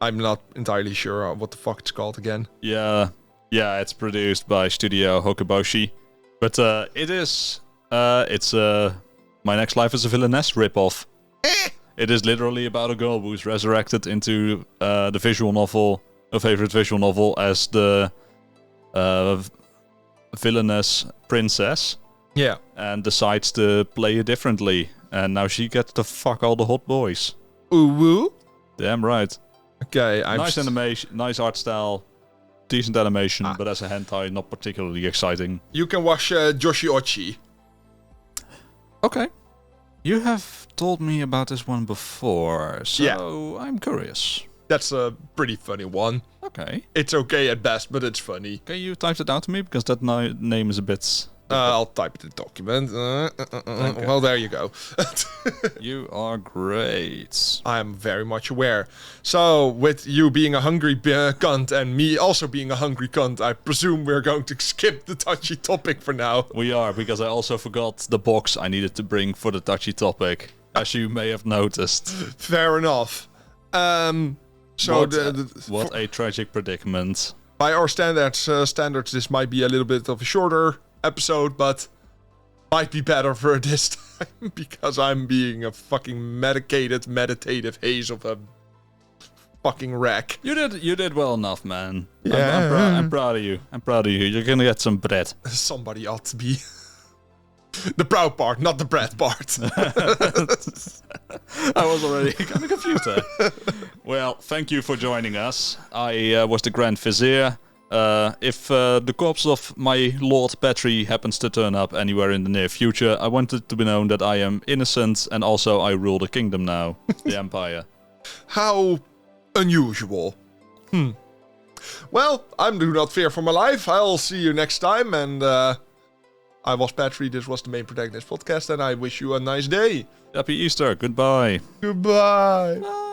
I'm not entirely sure what the fuck it's called again. Yeah, it's produced by Studio Hokuboshi, but it's My Next Life as a Villainess ripoff. It is literally about a girl who's resurrected into the visual novel, her favorite visual novel, as the villainous princess. Yeah. And decides to play it differently. And now she gets to fuck all the hot boys. Ooh woo. Damn right. Okay, nice animation, nice art style, decent animation, but as a hentai, not particularly exciting. You can watch Joshi Ochi. Okay. You have told me about this one before, so I'm curious. That's a pretty funny one. Okay. It's okay at best, but it's funny. Can you type it out to me? Because that name is a bit... I'll type it in the document. Okay. Well, there you go. You are great. I am very much aware. So, with you being a hungry cunt and me also being a hungry cunt, I presume we're going to skip the touchy topic for now. We are, because I also forgot the box I needed to bring for the touchy topic, as you may have noticed. Fair enough. What a tragic predicament. By our standards, this might be a little bit of a shorter episode, but might be better for this time because I'm being a fucking meditative haze of a fucking wreck. You did well enough, man. Yeah. I'm proud of you. You're gonna get some bread. Somebody ought to be. The proud part, not the bread part. I was already kind of confused there. Well, thank you for joining us. I was the Grand Vizier. If the corpse of my Lord Pettry happens to turn up anywhere in the near future, I want it to be known that I am innocent and also I rule the kingdom now, the Empire. How unusual. Well, I do not fear for my life. I'll see you next time, and I was Pettry, this was the Main Protagonist podcast, and I wish you a nice day. Happy Easter, goodbye. Goodbye. Bye.